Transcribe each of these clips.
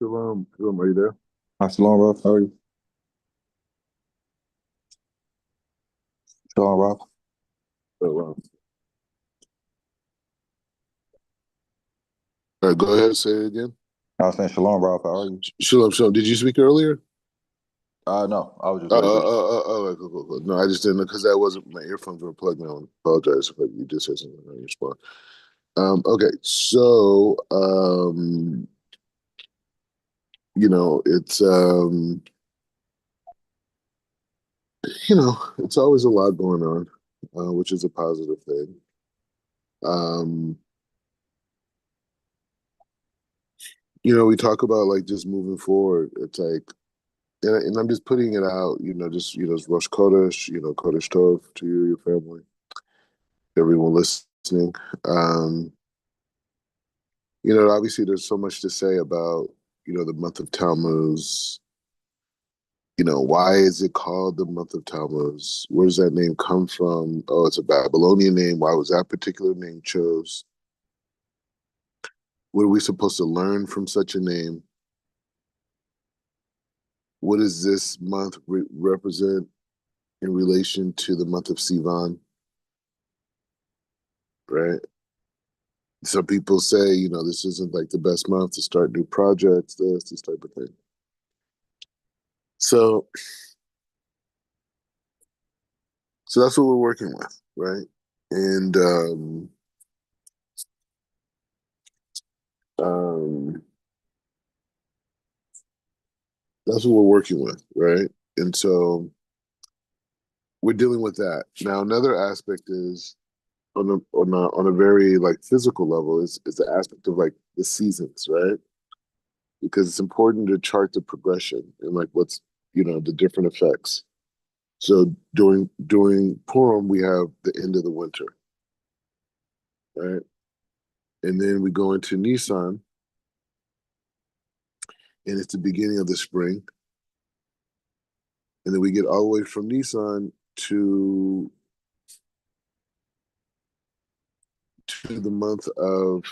Shalom, are you there? Shalom, Rob. How are you? Shalom, Rob. Oh, wow. All right, go ahead, say it again. I was saying Shalom, Rob. How are you? Shalom. Did you speak earlier? No, I was just waiting for you. Cool. No, I just didn't know because that wasn't my earphones were plugged in. I apologize if you just said something on your spot. Okay, so it's it's always a lot going on, which is a positive thing. Um, we talk about like just moving forward. It's like, and I'm just putting it out, just it's Rosh Chodesh, Kodesh Tov to you, your family, everyone listening. Um, obviously there's so much to say about, the month of Tammuz. Why is it called the month of Tammuz? Where does that name come from? Oh, it's a Babylonian name. Why was that particular name chose? What are we supposed to learn from such a name? What does this month represent in relation to the month of Sivan, right? Some people say, this isn't like the best month to start new projects, this type of thing. So, so that's what we're working with, right? And um, that's what we're working with, right? And so we're dealing with that. Now, another aspect is on a very like physical level is the aspect of like the seasons, right? Because it's important to chart the progression and like what's the different effects. So during Purim, we have the end of the winter, right? And then we go into Nisan, and it's the beginning of the spring. And then we get all the way from Nisan to the month of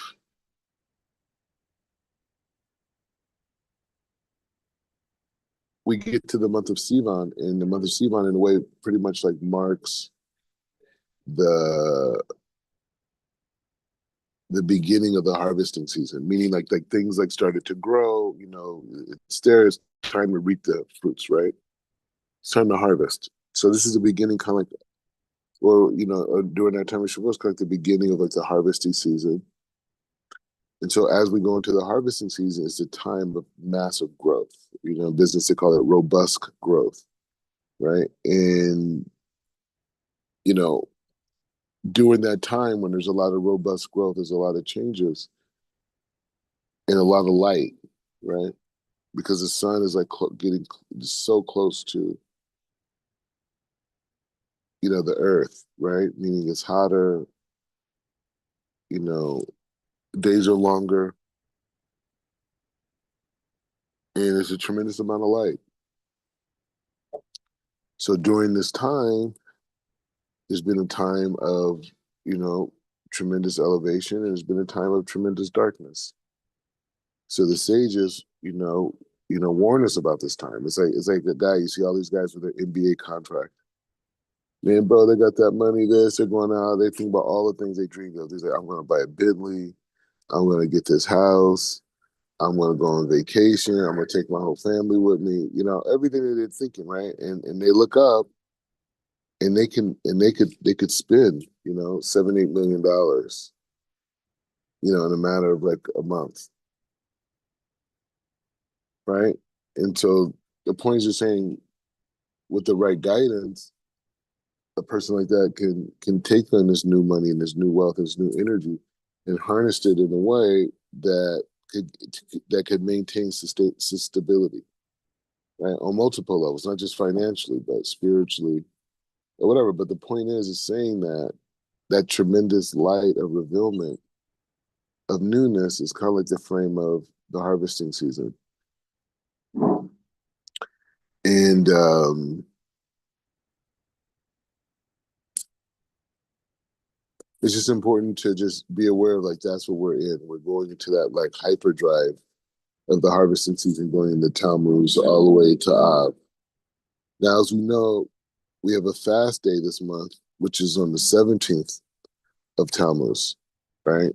we get to the month of Sivan, and the month of Sivan in a way pretty much like marks the the beginning of the harvesting season, meaning like things like started to grow, it's there, it's time to reap the fruits, right? It's time to harvest. So this is the beginning, kind of like, or during that time of Shavuot, it's kind of like the beginning of like the harvesting season. And so as we go into the harvesting season, it's a time of massive growth. Business they call it robust growth, right? And you know, during that time when there's a lot of robust growth, there's a lot of changes and a lot of light, right? Because the sun is like getting so close to the earth, right? Meaning it's hotter, you know, days are longer, and there's a tremendous amount of light. So during this time, there's been a time of, you know, tremendous elevation, and there's been a time of tremendous darkness. So the sages, warn us about this time. It's like the guy you see all these guys with their NBA contract. Man, bro, they got that money. They're going out. They think about all the things they dreamed of. They say, I'm going to buy a Bentley. I'm going to get this house. I'm going to go on vacation. I'm going to take my whole family with me. Everything that they're thinking, right? And they look up and they could spend, $7-8 million, in a matter of like a month, right? And so the point is just saying, with the right guidance, a person like that can take on this new money and this new wealth and this new energy and harness it in a way that could maintain stability, right, on multiple levels, not just financially but spiritually or whatever. But the point is saying that that tremendous light of revealment of newness is kind of like the frame of the harvesting season. And it's just important to just be aware of like that's what we're in. We're going into that like hyperdrive of the harvesting season going into Tammuz all the way to Av. Now, as we know, we have a fast day this month, which is on the 17th of Tammuz, right?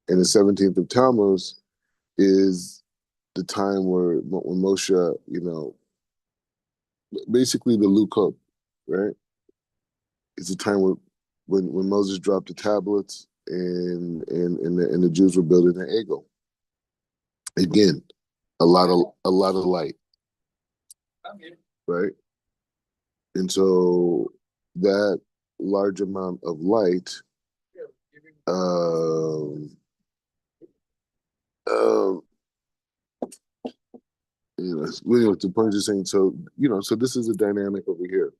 And the 17th of Tammuz is the time where when Moshe, basically the Lukot, right? It's a time where when Moses dropped the tablets and the Jews were building the Egel. Again, a lot of light, right? And so that large amount of light, um, um, the point is saying, so so this is a dynamic over here.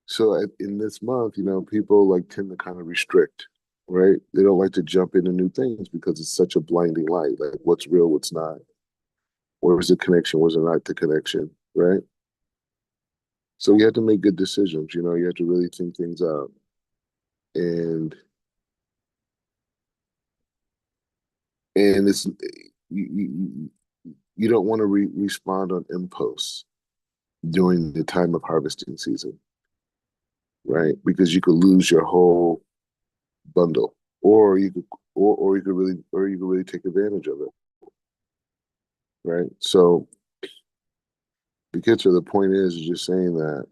So in this month, people like tend to kind of restrict, right? They don't like to jump into new things because it's such a blinding light. Like what's real, what's not. Where's the connection? Where's not the connection, right? So you have to make good decisions. You have to really think things out, and it's you don't want to respond on impulse during the time of harvesting season, right? Because you could lose your whole bundle, or you could really take advantage of it, right? So the picture, the point is just saying that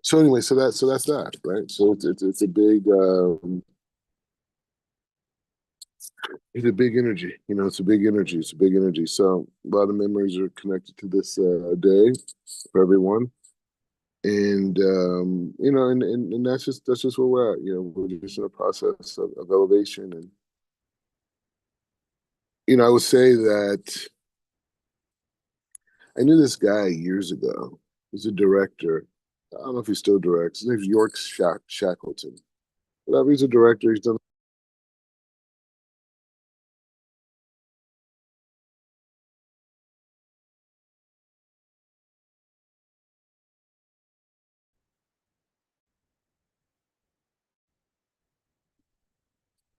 so anyway, that's that, right? So it's a big it's a big energy, it's a big energy. It's a big energy. So a lot of memories are connected to this day for everyone. And and that's just where we're at. We're just in a process of elevation. And I would say that I knew this guy years ago. He's a director. I don't know if he still directs. His name's York Shackleton. Whatever, he's a director. He's done.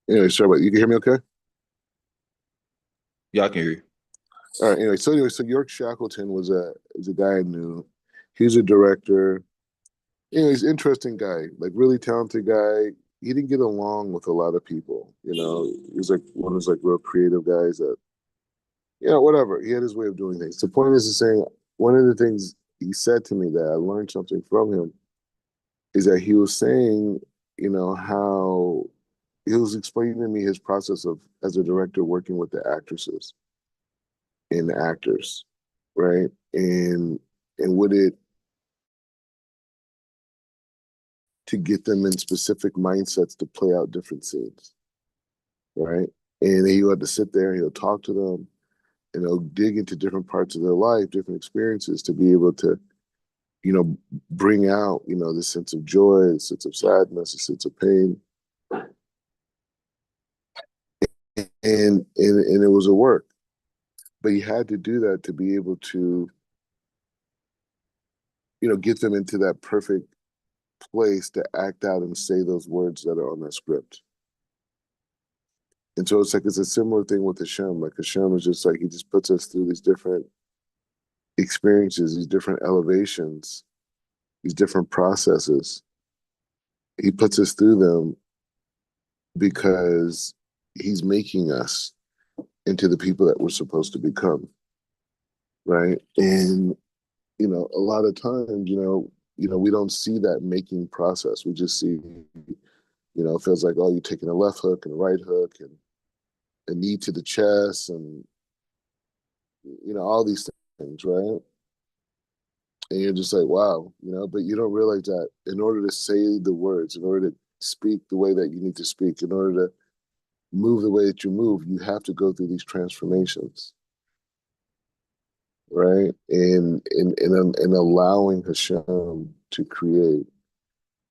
Anyway, sorry about you. Can hear me okay? Yeah, I can hear you. All right. So York Shackleton was a guy I knew. He's a director. He's an interesting guy, like really talented guy. He didn't get along with a lot of people. He's like one of those like real creative guys that, whatever. He had his way of doing things. The point is saying one of the things he said to me that I learned something from him is that he was saying, how he was explaining to me his process of as a director working with the actresses and the actors, right? And what it to get them in specific mindsets to play out different scenes, right? And he'll have to sit there and he'll talk to them and he'll dig into different parts of their life, different experiences to be able to, bring out, the sense of joy, the sense of sadness, the sense of pain. And it was a work. But he had to do that to be able to, get them into that perfect place to act out and say those words that are on that script. And so it's a similar thing with Hashem. Like Hashem is just like he just puts us through these different experiences, these different elevations, these different processes. He puts us through them because he's making us into the people that we're supposed to become. Right. And, a lot of times, we don't see that making process. We just see, it feels like, oh, you're taking a left hook and a right hook and a knee to the chest and, all these things, right? And you're just like, wow, but you don't realize that in order to say the words, in order to speak the way that you need to speak, in order to move the way that you move, you have to go through these transformations, right? And allowing Hashem to create,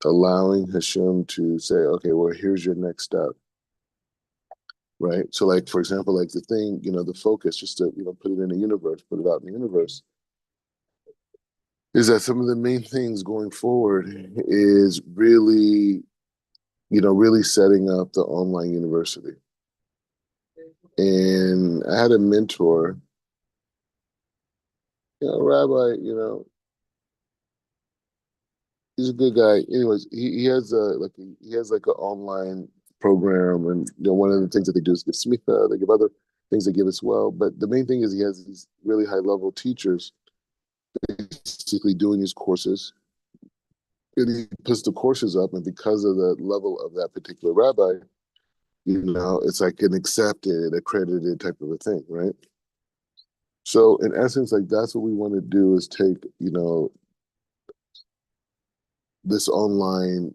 allowing Hashem to say, okay, well, here's your next step. right? So like, for example, like the thing, the focus, just to, put it in the universe, put it out in the universe, is that some of the main things going forward is really, really setting up the online university. And I had a mentor, rabbi, he's a good guy. Anyways, he has like an online program, and one of the things that they do is give smicha. They give other things they give as well. But the main thing is he has these really high level teachers basically doing his courses. And he puts the courses up, and because of the level of that particular rabbi, it's like an accepted, accredited type of a thing, right? So in essence, like that's what we want to do is take, this online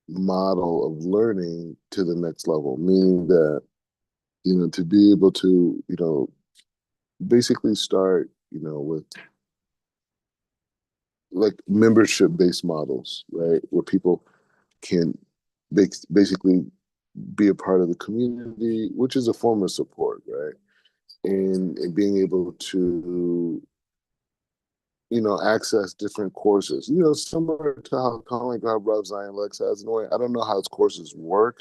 model of learning to the next level, meaning that, to be able to, basically start, with like membership based models, right? Where people can basically be a part of the community, which is a form of support, right? And being able to, access different courses, similar to how kind of like how Rob Zion Lex has in a way. I don't know how his courses work.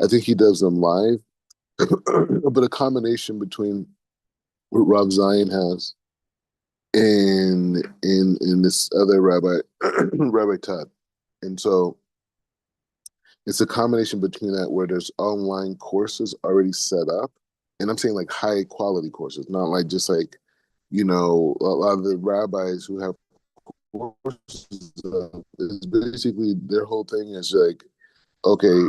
I think he does them live, but a combination between what Rob Zion has and this other rabbi, Rabbi Todd. And so it's a combination between that where there's online courses already set up. And I'm saying like high quality courses, not like just like, a lot of the rabbis who have courses, is basically their whole thing is like, okay,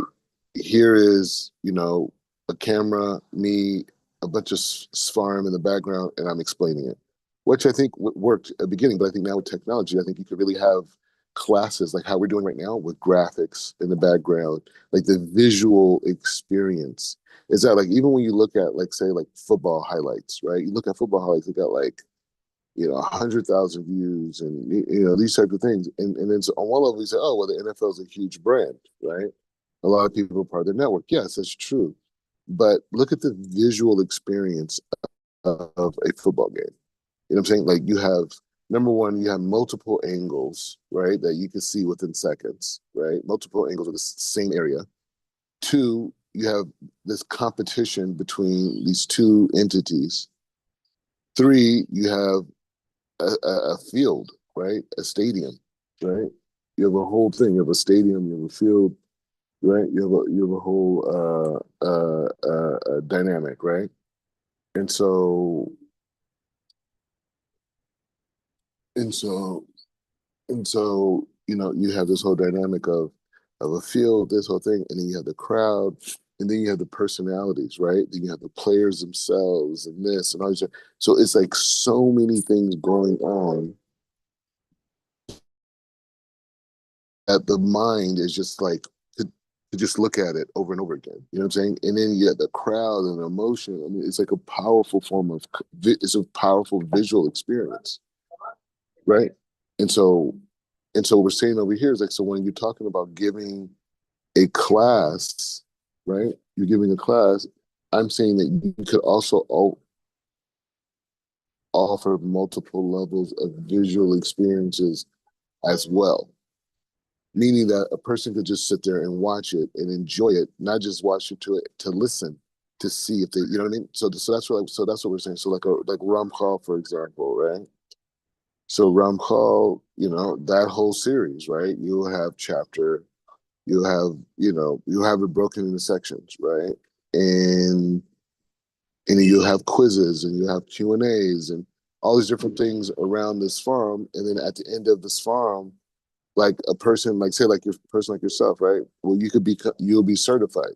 here is, a camera, me, a bunch of svarm in the background, and I'm explaining it, which I think worked at the beginning. But I think now with technology, I think you could really have classes like how we're doing right now with graphics in the background, like the visual experience. Is that like even when you look at like say like football highlights, right? You look at football highlights, they got like 100,000 views and these types of things. And then so on one level, we say, oh well, the NFL is a huge brand, right? A lot of people are part of their network. Yes, that's true. But look at the visual experience of a football game. You know what I'm saying? Like you have number one, you have multiple angles, right? That you can see within seconds, right? Multiple angles of the same area. Two, you have this competition between these two entities. Three, you have a field, right? A stadium, right? You have a whole thing. You have a stadium. You have a field, right? You have a whole dynamic, right? And so and so and so you have this whole dynamic of a field, this whole thing, and then you have the crowd, and then you have the personalities, right? Then you have the players themselves, and this and all this. So it's like so many things going on that the mind is just like to just look at it over and over again. You know what I'm saying? And then you have the crowd and the emotion. I mean, it's like a powerful form of it's a powerful visual experience, right? And so we're saying over here is like so when you're talking about giving a class, right? You're giving a class. I'm saying that you could also offer multiple levels of visual experiences as well, meaning that a person could just sit there and watch it and enjoy it, not just watch it to listen, to see if they, you know what I mean. So that's what we're saying. So like Ramchal, for example, right? So Ramchal, that whole series, right? You'll have chapter, you'll have, you'll have it broken into sections, right? And and then you'll have quizzes and you have Q&As and all these different things around this farm. And then at the end of this farm, like a person, like say, like your person like yourself, right? Well, you'll be certified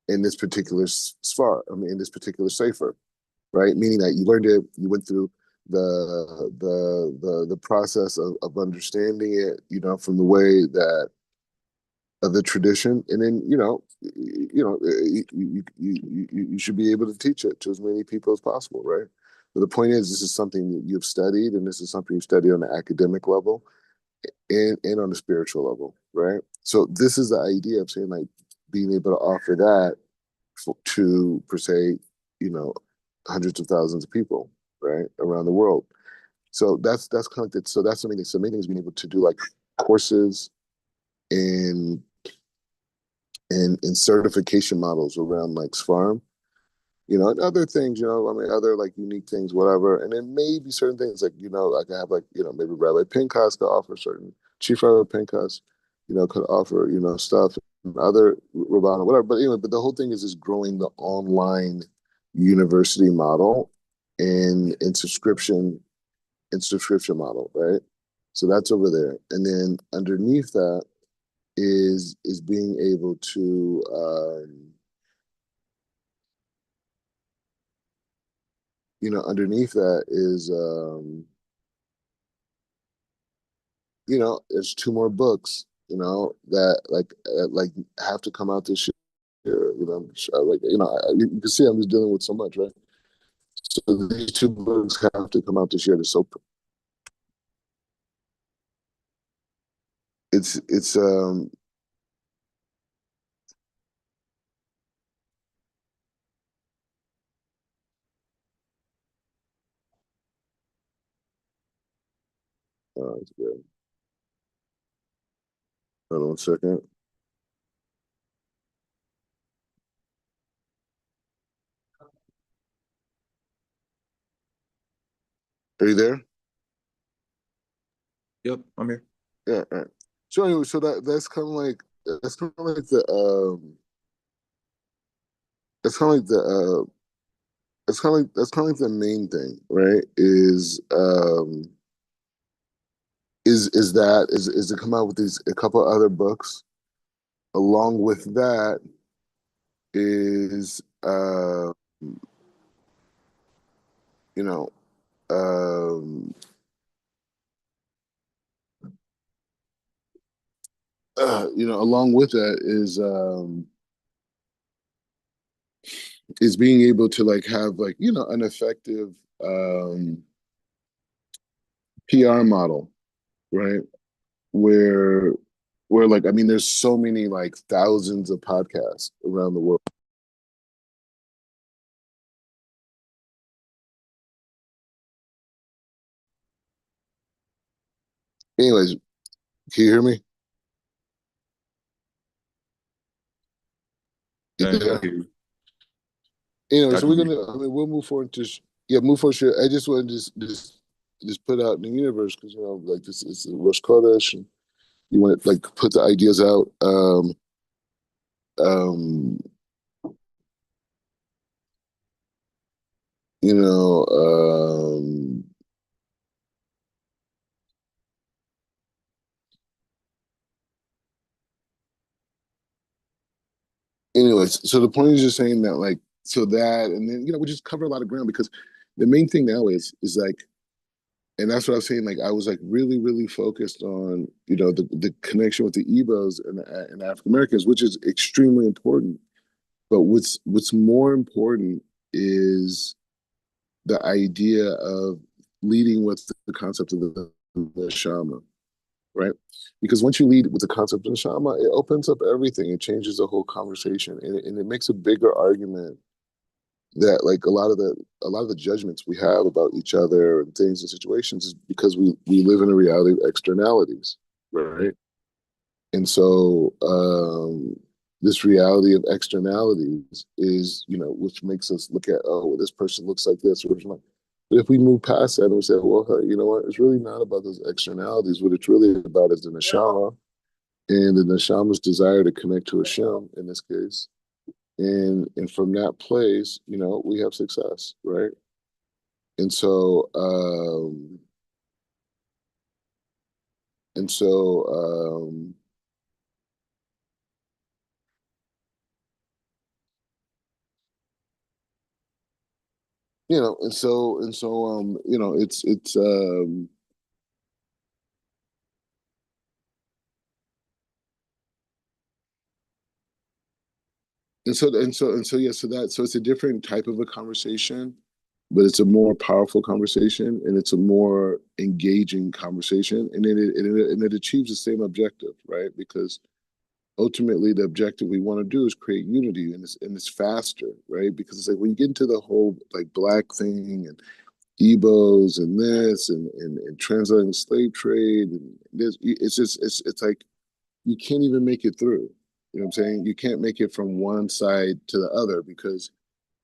in this particular sfar. I mean, in this particular safer, right? Meaning that you learned it, you went through the process of understanding it, from the way that of the tradition, and then you should be able to teach it to as many people as possible, right? But the point is, this is something that you've studied, and this is something you've studied on the academic level and on the spiritual level, right? So this is the idea of saying like being able to offer that to per se, you know, hundreds of thousands of people, right, around the world. So that's kind of like so that's the main thing. So the main thing is being able to do like courses and and certification models around like Svarm, and other things, I mean, other like unique things, whatever. And then maybe certain things like, I could have like, maybe Rabbi Pinchas could offer certain, Chief Rabbi Pinchas, could offer, stuff and other Rabbana, whatever. But anyway, but the whole thing is growing the online university model and subscription model, right? So that's over there. And then underneath that is being able to underneath that is there's two more books, that like have to come out this year. Like you can see I'm just dealing with so much, right? So these two books have to come out this year. So it's it's good. Hold on 1 second. Are you there? Yep, I'm here. Yeah. Right. So anyway, so that's kind of like that's kind of like the that's kind of like the that's kind of like the main thing, right? Is to come out with these a couple other books. Along with that is you know um along with that is being able to like have like an effective PR model, right? Where like I mean there's so many like thousands of podcasts around the world. Anyways, can you hear me? Yeah, I Yeah. hear you. Anyway, I so can hear you. we'll move forward to yeah, move forward. I just want to just put out in the universe because like this is Rosh Chodesh and you want to like put the ideas out. Um, you know, anyways, so the point is just saying that like so that and then we just cover a lot of ground because the main thing now is like and that's what I was saying. Like I was like really, really focused on the connection with the Igbos and African Americans, which is extremely important. But what's more important is the idea of leading with the concept of the Shama, right? Because once you lead with the concept of the Shama, it opens up everything. It changes the whole conversation, and it makes a bigger argument that like a lot of the judgments we have about each other and things and situations is because we live in a reality of externalities, right? And so this reality of externalities is which makes us look at, oh well, this person looks like this or like. But if we move past that and we say, well, hey, you know what, it's really not about those externalities. What it's really about is the neshama and the neshama's desire to connect to Hashem in this case, and from that place we have success, right? And so and so it's yeah, so it's a different type of a conversation, but it's a more powerful conversation and it's a more engaging conversation, and it achieves the same objective, right? Because ultimately the objective we want to do is create unity, and it's faster, right? Because it's like when you get into the whole like black thing and Ebos and this and translating the slave trade and this, it's just it's like you can't even make it through. You know what I'm saying? You can't make it from one side to the other because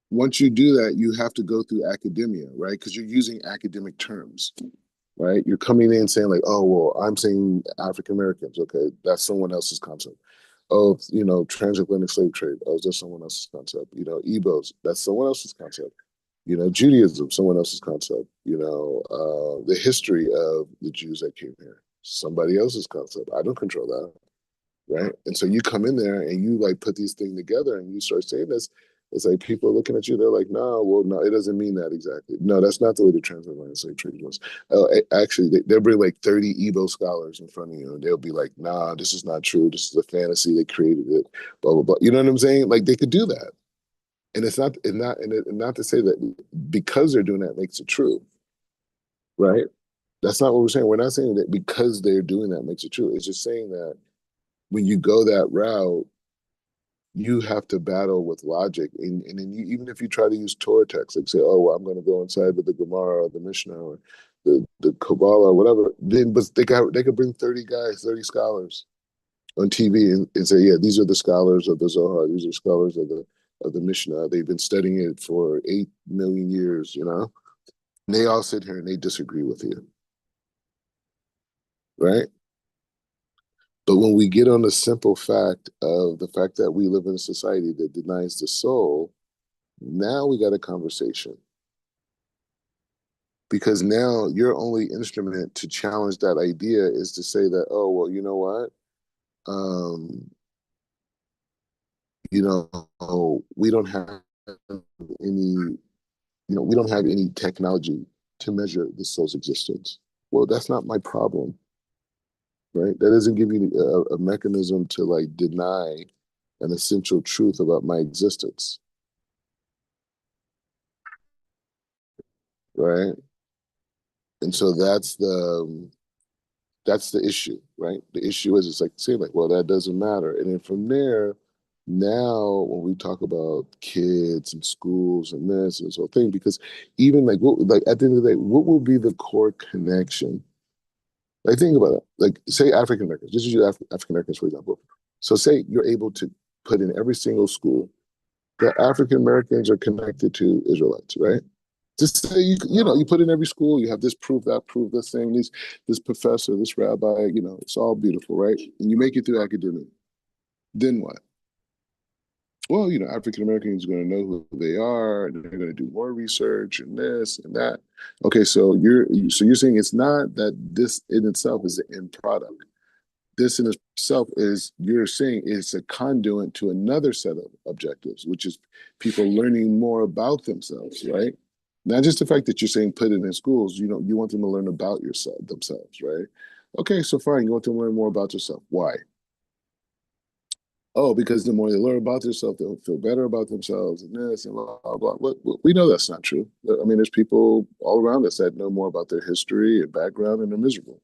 once you do that, you have to go through academia, right? Because you're using academic terms, right? You're coming in saying like, oh, well, I'm saying African Americans. Okay, that's someone else's concept. Oh, transatlantic slave trade. Oh, that's someone else's concept. Ebos, that's someone else's concept. Judaism, someone else's concept. The history of the Jews that came here, somebody else's concept. I don't control that, right? And so you come in there and you like put these things together and you start saying this. It's like people are looking at you. They're like, no, well, no, it doesn't mean that exactly. No, that's not the way the transatlantic slave trade was. Actually, they'll bring like 30 Igbo scholars in front of you, and they'll be like, nah, this is not true. This is a fantasy. They created it. Blah blah blah. You know what I'm saying? Like they could do that, and it's not, and not to say that because they're doing that makes it true, right? That's not what we're saying. We're not saying that because they're doing that makes it true. It's just saying that when you go that route, you have to battle with logic. And then even if you try to use Torah text, like say, oh, well, I'm going to go inside with the Gemara or the Mishnah or the Kabbalah or whatever, then but they could bring 30 guys, 30 scholars on TV and say, yeah, these are the scholars of the Zohar, these are scholars of the Mishnah. They've been studying it for 8 million years, And they all sit here and they disagree with you, right? But when we get on the simple fact of the fact that we live in a society that denies the soul, now we got a conversation. Because now your only instrument to challenge that idea is to say that, oh, well, you know what? You know, we don't have any, we don't have any technology to measure the soul's existence. Well, that's not my problem, right? That doesn't give you a mechanism to like deny an essential truth about my existence, right? And so that's the issue, right? The issue is it's like saying like, well, that doesn't matter. And then from there, now when we talk about kids and schools and this whole thing, because even like at the end of the day, what will be the core connection? Like think about it. Like say African Americans, just use African Americans for example. So say you're able to put in every single school that African Americans are connected to Israelites, right? Just say you put in every school, you have this proof, that proof, this thing, this professor, this rabbi, it's all beautiful, right? And you make it through academia. Then what? Well, African Americans are going to know who they are, and they're going to do more research and this and that. Okay, so you're saying it's not that this in itself is the end product. This in itself is you're saying it's a conduit to another set of objectives, which is people learning more about themselves, right? Not just the fact that you're saying put it in schools, you want them to learn about themselves, right? Okay, so fine, you want them to learn more about yourself. Why? Oh, because the more they learn about themselves, they'll feel better about themselves and this and blah, blah, blah. We know that's not true. I mean, there's people all around us that know more about their history and background and they're miserable.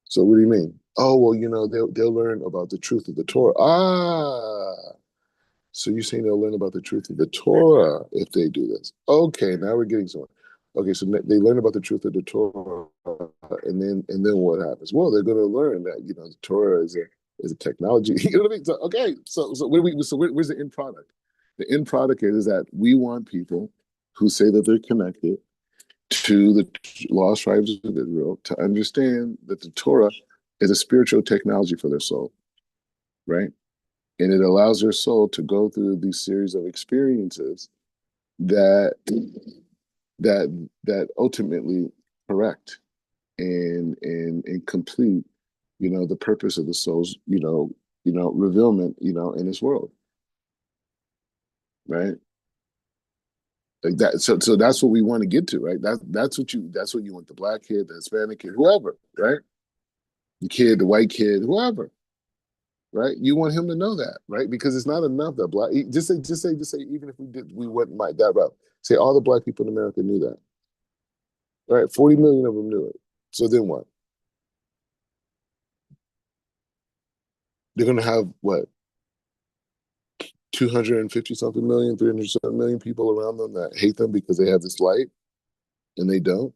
So what do you mean? Oh, well, they'll learn about the truth of the Torah. Ah, so you're saying they'll learn about the truth of the Torah if they do this. Okay, now we're getting somewhere. Okay, so they learn about the truth of the Torah, and then what happens? Well, they're going to learn that the Torah is a technology. You know what I mean? So, okay, so where's the end product? The end product is that we want people who say that they're connected to the lost tribes of Israel to understand that the Torah is a spiritual technology for their soul, right? And it allows their soul to go through these series of experiences that that ultimately correct and complete, the purpose of the soul's, revealment, in this world, right? Like that. So that's what we want to get to, right? That's what you want the black kid, the Hispanic kid, whoever, right? The kid, the white kid, whoever, right? You want him to know that, right? Because it's not enough that black. Just say, even if we went that route. Say all the black people in America knew that, right? 40 million of them knew it. So then what? they're going to have what, 250 something million, 300 something million people around them that hate them because they have this light and they don't.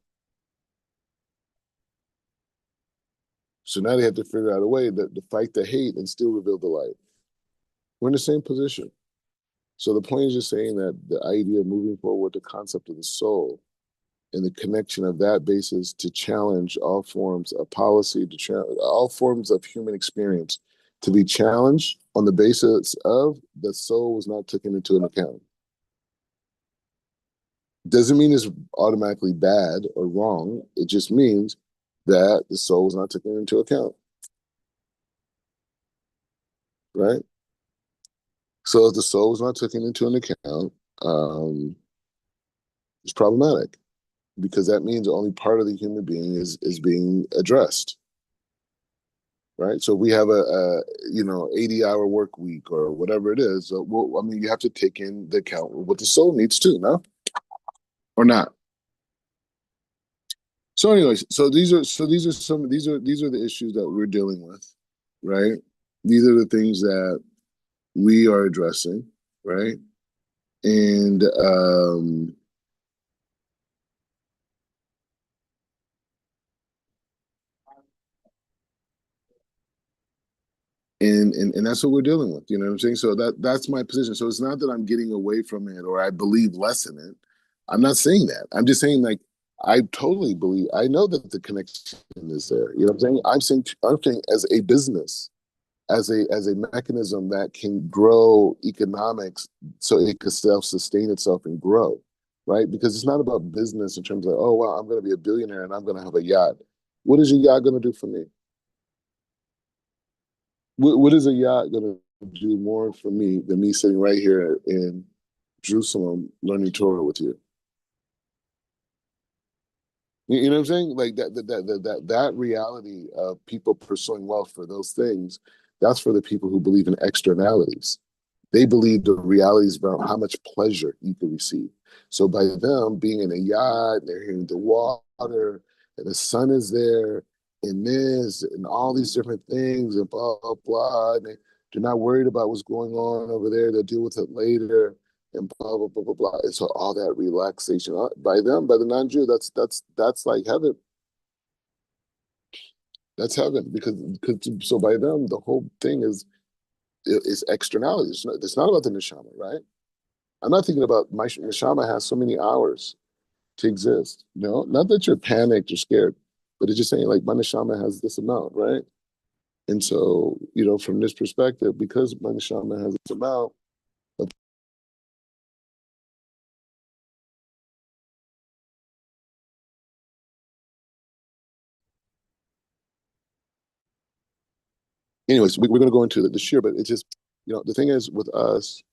So now they have to figure out a way to fight the hate and still reveal the light. We're in the same position. So the point is just saying that the idea of moving forward, the concept of the soul, and the connection of that basis to challenge all forms of policy, all forms of human experience, to be challenged on the basis of the soul was not taken into an account. Doesn't mean it's automatically bad or wrong. It just means that the soul was not taken into account, right? So if the soul was not taken into an account, it's problematic because that means only part of the human being is being addressed, right? So we have a 80-hour work week or whatever it is. So, well, I mean, you have to take in the account what the soul needs too, no, or not. So, anyways, these are the issues that we're dealing with, right? These are the things that we are addressing, right? And and that's what we're dealing with. You know what I'm saying? So that's my position. So it's not that I'm getting away from it or I believe less in it. I'm not saying that. I'm just saying like I totally believe. I know that the connection is there. You know what I'm saying? I'm saying as a business, as a mechanism that can grow economics, so it could self-sustain itself and grow, right? Because it's not about business in terms of, oh wow, I'm going to be a billionaire and I'm going to have a yacht. What is your yacht going to do for me? What is a yacht going to do more for me than me sitting right here in Jerusalem learning Torah with you? You know what I'm saying? Like that reality of people pursuing wealth for those things, that's for the people who believe in externalities. They believe the reality is about how much pleasure you can receive. So by them being in a yacht, they're hearing the water, and the sun is there, and this, and all these different things, and blah, blah, blah. And they're not worried about what's going on over there. They'll deal with it later, and blah, blah, blah, blah, blah. And so all that relaxation by them, by the non-Jew, that's like heaven. That's heaven because so by them, the whole thing is externality. It's not about the neshama, right? I'm not thinking about my neshama has so many hours to exist. No, not that you're panicked or scared, but it's just saying like my neshama has this amount, right? And so, from this perspective, because my neshama has this amount, anyways, we're going to go into this year, but it's just, the thing is with us,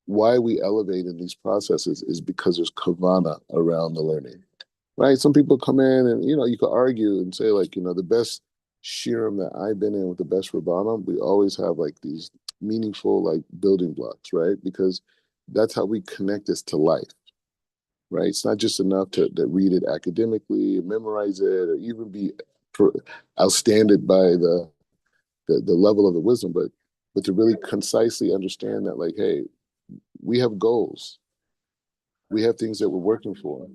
why we elevate in these processes is because there's kavana around the learning, right? Some people come in and, you could argue and say like, the best shirim that I've been in with the best rabbanim, we always have like these meaningful like building blocks, right? Because that's how we connect this to life, right? It's not just enough to read it academically, memorize it, or even be outstanded by the level of the wisdom, but to really concisely understand that like, hey, we have goals. We have things that we're working for.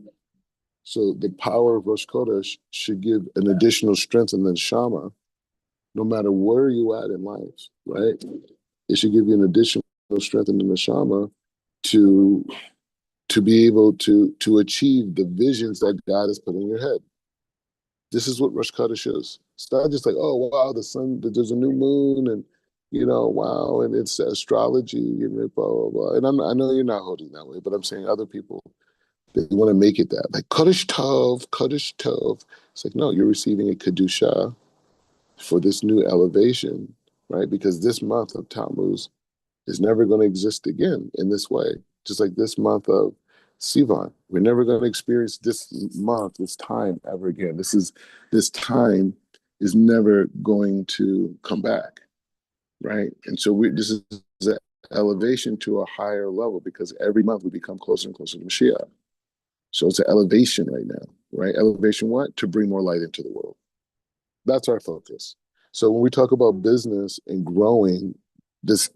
So the power of Rosh Chodesh should give an additional strength in the neshama, no matter where you at in life, right? It should give you an additional strength in the neshama to be able to achieve the visions that God has put in your head. This is what Rosh Chodesh is. It's not just like, oh wow, the sun, there's a new moon, and wow, and it's astrology and blah blah blah. And I know you're not holding that way, but I'm saying other people they want to make it that like Kodesh Tov, Kodesh Tov. It's like no, you're receiving a kedusha for this new elevation, right? Because this month of Tammuz is never going to exist again in this way. Just like this month of Sivan, we're never going to experience this month, this time ever again. This time is never going to come back, right? And so this is an elevation to a higher level because every month we become closer and closer to Mashiach. So it's an elevation right now, right? Elevation what? To bring more light into the world. That's our focus. So when we talk about business and growing this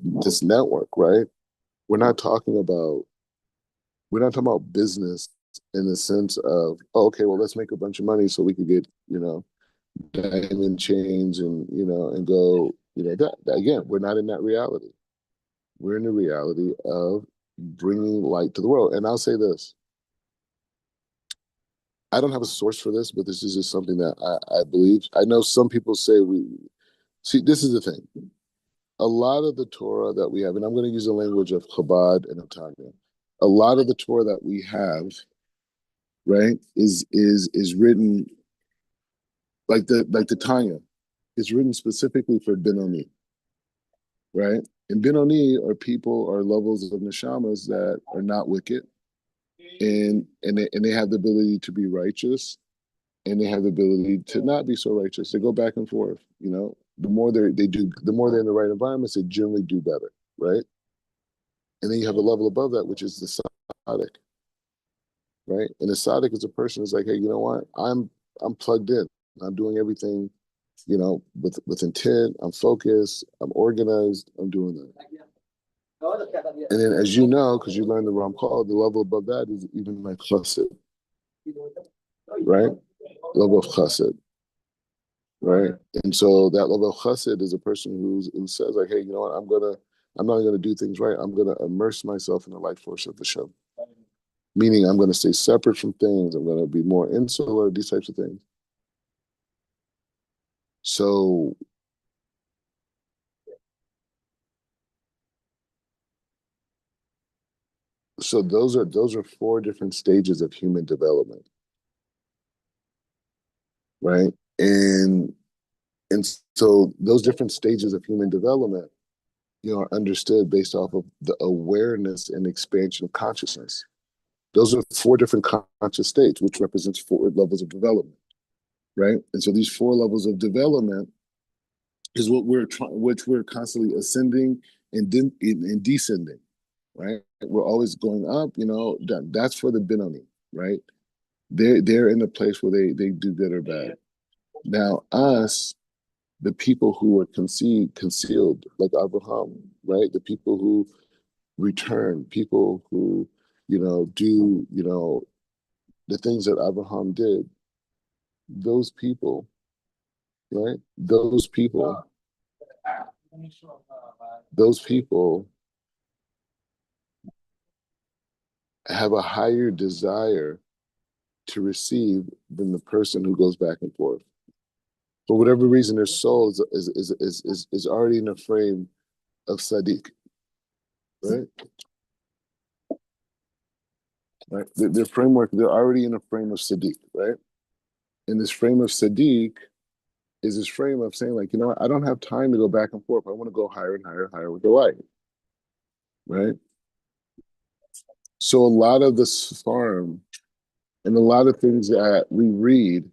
network, right? We're not talking about we're not talking about business in the sense of, oh, okay, well, let's make a bunch of money so we could get, diamond chains and, and go, that again, we're not in that reality. We're in the reality of bringing light to the world. And I'll say this, I don't have a source for this, but this is just something that I believe. I know some people say see, this is the thing. A lot of the Torah that we have, and I'm going to use the language of Chabad and of Tanya, a lot of the Torah that we have, right, is written like the Tanya. It's written specifically for Benoni, right? And Benoni are people or levels of neshamas that are not wicked, and they have the ability to be righteous, and they have the ability to not be so righteous. They go back and forth. The more the more they're in the right environments, they generally do better, right? And then you have a level above that, which is the tzaddik, right? And the tzaddik is a person who's like, hey, you know what? I'm plugged in. I'm doing everything, with intent. I'm focused. I'm organized. I'm doing that. And then, as you know, because you learned the Ram call, the level above that is even like chassid, right? Level of chassid, right? And so that level of chassid is a person who says like, hey, you know what? I'm not gonna do things right. I'm gonna immerse myself in the light force of the show. Meaning, I'm gonna stay separate from things. I'm gonna be more insular. These types of things. So those are four different stages of human development, right? And so those different stages of human development, are understood based off of the awareness and expansion of consciousness. Those are four different conscious states, which represents four levels of development, right? And so these four levels of development is which we're constantly ascending and descending, right? We're always going up. That's for the Benoni, right? They're in a place where they do good or bad. Now us, the people who are concealed, like Abraham, right? The people who return, people who, do, the things that Abraham did, those people, right? Those people have a higher desire to receive than the person who goes back and forth. For whatever reason, their soul is already in a frame of Sadiq, right? Right. Their framework, they're already in a frame of Sadiq, right? And this frame of Sadiq is this frame of saying, like, I don't have time to go back and forth. I want to go higher and higher and higher with the light, right? So a lot of this farm and a lot of things that we read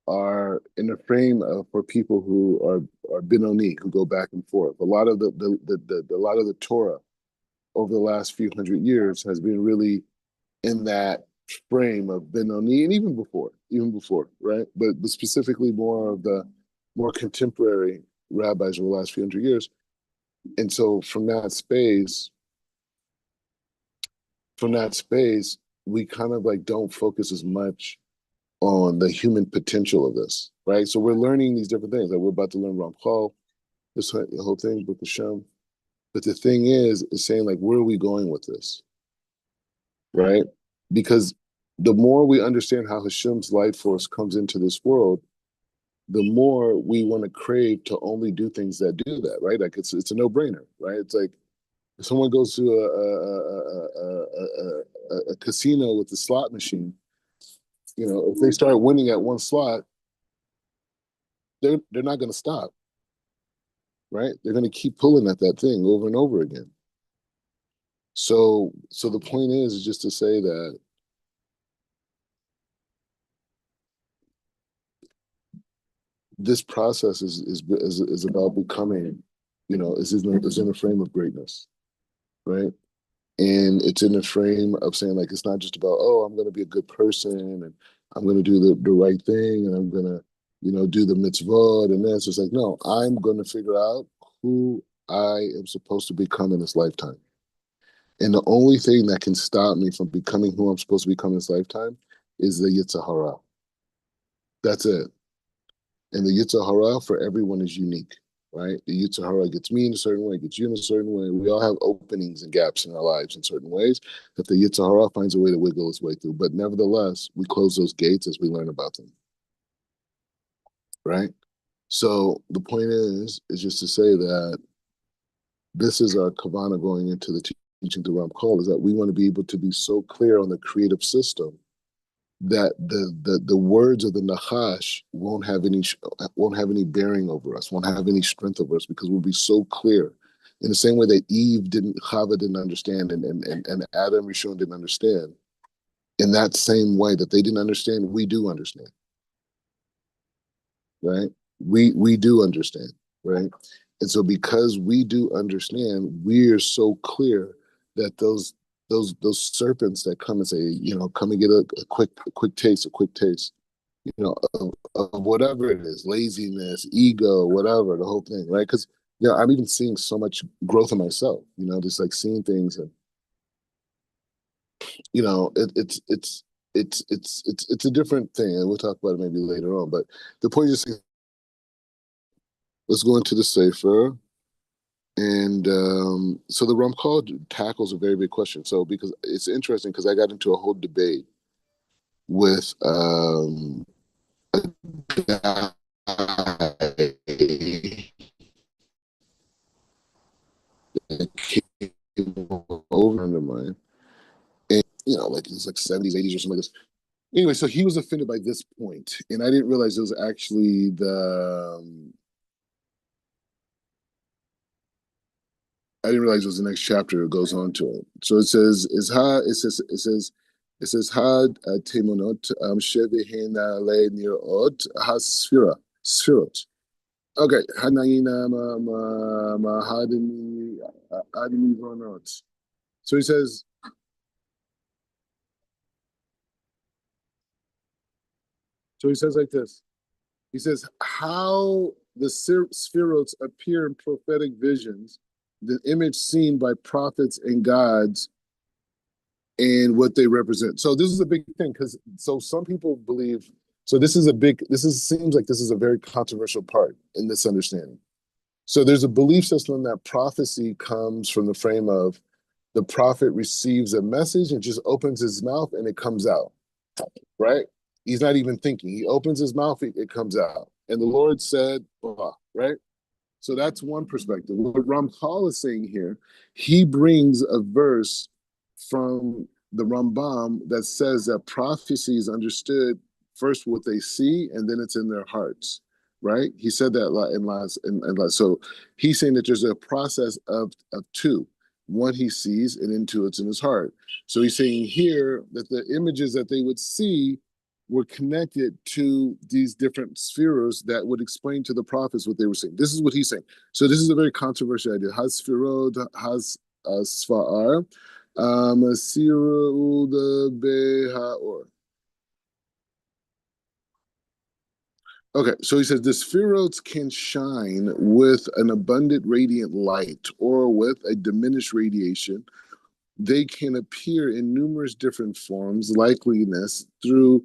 are in the frame of for people who are Benoni, who go back and forth. A lot of a lot of the Torah over the last few hundred years has been really in that frame of Benoni, and even before, right? But specifically more of the more contemporary rabbis over the last few hundred years. And so from that space, we kind of like don't focus as much on the human potential of this, right? So we're learning these different things. Like we're about to learn Ramchal, the whole thing, Book of Shem. But the thing is saying like, where are we going with this, right? Because the more we understand how Hashem's light force comes into this world, the more we want to crave to only do things that do that, right? Like it's a no brainer, right? It's like if someone goes to a casino with the slot machine, if they start winning at one slot, they're not going to stop, right? They're going to keep pulling at that thing over and over again. So the point is just to say that this process is about becoming, is in a frame of greatness, right? And it's in a frame of saying like it's not just about, oh, I'm going to be a good person and I'm going to do the right thing and I'm going to do the mitzvot and this. It's like, no, I'm going to figure out who I am supposed to become in this lifetime. And the only thing that can stop me from becoming who I'm supposed to become in this lifetime is the Yetzer Hara. That's it. And the Yetzer Hara for everyone is unique, right? The Yetzer Hara gets me in a certain way, gets you in a certain way. We all have openings and gaps in our lives in certain ways that the Yetzer Hara finds a way to wiggle its way through. But nevertheless, we close those gates as we learn about them, right? So the point is just to say that this is our kavana going into the teaching to Ram Call, is that we want to be able to be so clear on the creative system that the words of the Nachash won't have any bearing over us, won't have any strength over us, because we'll be so clear. In the same way that Chava didn't understand, and Adam Rishon didn't understand, in that same way that they didn't understand, we do understand, right? We do understand, right? And so because we do understand, we're so clear that those serpents that come and say, come and get a quick taste, of whatever it is, laziness, ego, whatever, the whole thing, right? Because I'm even seeing so much growth in myself, just like seeing things, and it's a different thing, and we'll talk about it maybe later on. But the point is, let's go into the Sefer. And so the Ramchal tackles a very big question. So because it's interesting, because I got into a whole debate with a guy that came over under mine, and like it's like 70s, 80s or something like this. Anyway, so he was offended by this point, and I didn't realize it was actually I didn't realize it was the next chapter. It goes on to it. So it says, had temonot shevehena le nirot sfirot. Okay, hanayina ma hadini vonot. So he says, like this. He says, how the spherotes appear in prophetic visions, the image seen by prophets and gods, and what they represent. So this is a big thing, because some people believe. So seems like this is a very controversial part in this understanding. So there's a belief system that prophecy comes from the frame of the prophet receives a message and just opens his mouth and it comes out, right? He's not even thinking. He opens his mouth, it comes out. And the Lord said, blah, right? So that's one perspective. What Ramchal is saying here, he brings a verse from the Rambam that says that prophecy is understood first what they see, and then it's in their hearts, right? He said that in last. So he's saying that there's a process of two. One he sees, and then two it's in his heart. So he's saying here that the images that they would see were connected to these different spheres that would explain to the prophets what they were saying. This is what he's saying. So this is a very controversial idea. Has sphirot, has sfa'ar, masirud beha'or. Okay, so he says the spherotes can shine with an abundant radiant light or with a diminished radiation. They can appear in numerous different forms, likeliness throughout.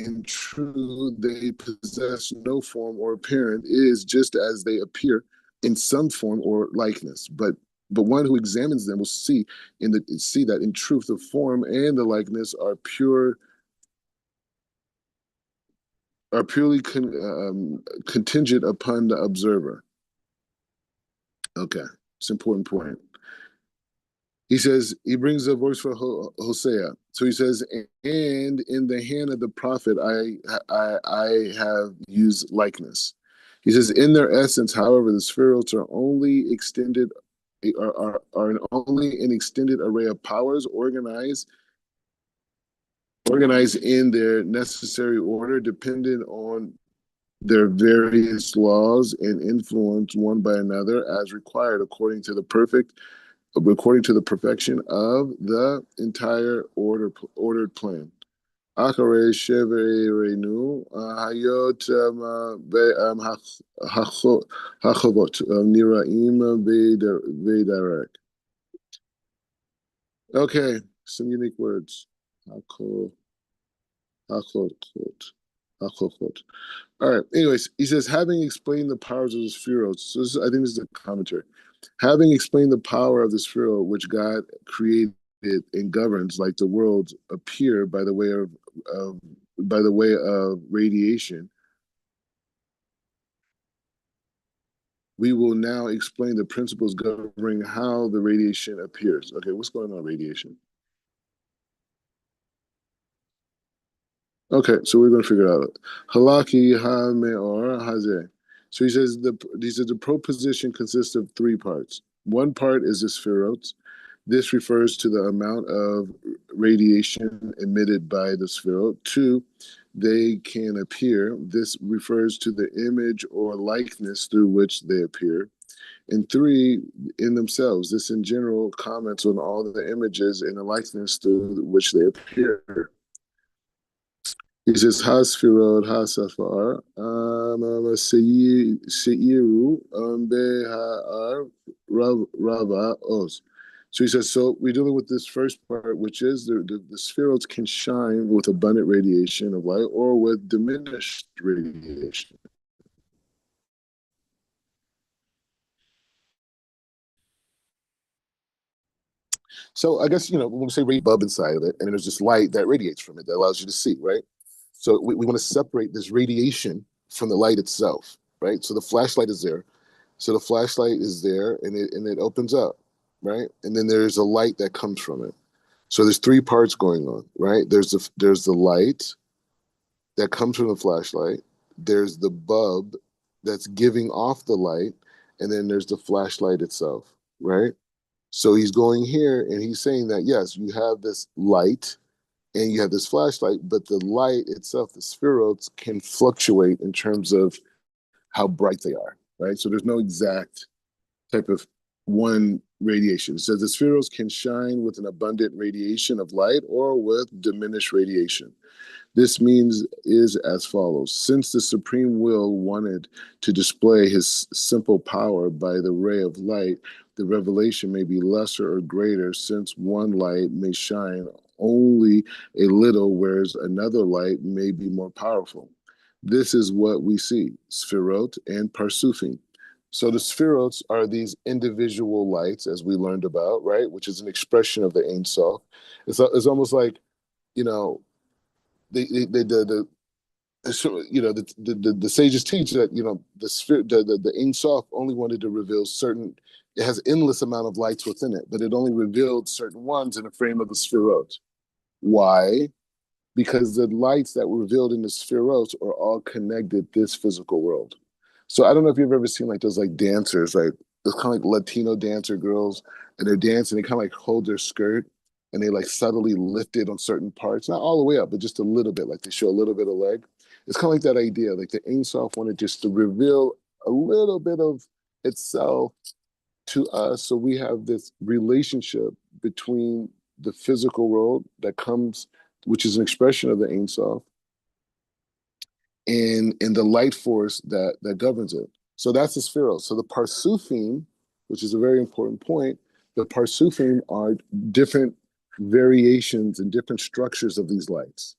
In truth, they possess no form or appearance, is just as they appear in some form or likeness. But one who examines them will see that in truth the form and the likeness are purely contingent upon the observer. Okay, it's an important point. He says, he brings a verse for Hosea. So he says, and in the hand of the prophet, I have used likeness. He says, in their essence, however, the spheroids are only only an extended array of powers organized in their necessary order, dependent on their various laws and influence one by another as required according to the perfection of the entire ordered plan. Akare Sheverenu, Hayot Hachovot, Niraim Vedarek. Okay, some unique words. Hako, Hachot, Hachot. All right. Anyways, he says, having explained the powers of the spheros, so I think this is a commentary. Having explained the power of the sphero which God created and governs, like the worlds appear of by the way of radiation, we will now explain the principles governing how the radiation appears. Okay, what's going on, radiation? Okay, so we're going to figure it out. Halaki ha meor hazeh. So he says the proposition consists of three parts. One part is the spherotes. This refers to the amount of radiation emitted by the spherote. Two, they can appear. This refers to the image or likeness through which they appear. And three, in themselves. This in general comments on all the images and the likeness through which they appear. He says, Hasfirod Hasafar, Seiru, Behar, Rava, Oz. So he says, so we're dealing with this first part, which is the spheroids can shine with abundant radiation of light or with diminished radiation. So I guess, when we say bulb inside of it, and there's this light that radiates from it that allows you to see, right? So we want to separate this radiation from the light itself, right? So the flashlight is there. So the flashlight is there and it opens up, right? And then there's a light that comes from it. So there's three parts going on, right? There's the light that comes from the flashlight. There's the bulb that's giving off the light, and then there's the flashlight itself, right? So he's going here and he's saying that yes, you have this light and you have this flashlight, but the light itself, the spheroids, can fluctuate in terms of how bright they are, right? So there's no exact type of one radiation. It says the spheroids can shine with an abundant radiation of light or with diminished radiation. This means is as follows. Since the supreme will wanted to display his simple power by the ray of light, the revelation may be lesser or greater, since one light may shine only a little, whereas another light may be more powerful. This is what we see, Sphirot and Parsufim. So the Sphirots are these individual lights, as we learned about, right? Which is an expression of the Ein Sof. It's almost like, you know, the sages teach that the sphere the Ein Sof only wanted to reveal certain. It has endless amount of lights within it, but it only revealed certain ones in the frame of the Sphirot. Why? Because the lights that were revealed in the Spheros are all connected this physical world. So I don't know if you've ever seen like those like dancers, like those kind of like Latino dancer girls, and they're dancing. They kind of like hold their skirt and they like subtly lift it on certain parts, not all the way up, but just a little bit. Like they show a little bit of leg. It's kind of like that idea. Like the Ein Sof wanted just to reveal a little bit of itself to us, so we have this relationship between the physical world that comes, which is an expression of the Ein Sof, and the light force that governs it. So that's the spheral. So the Parsufim, which is a very important point, the Parsufim are different variations and different structures of these lights,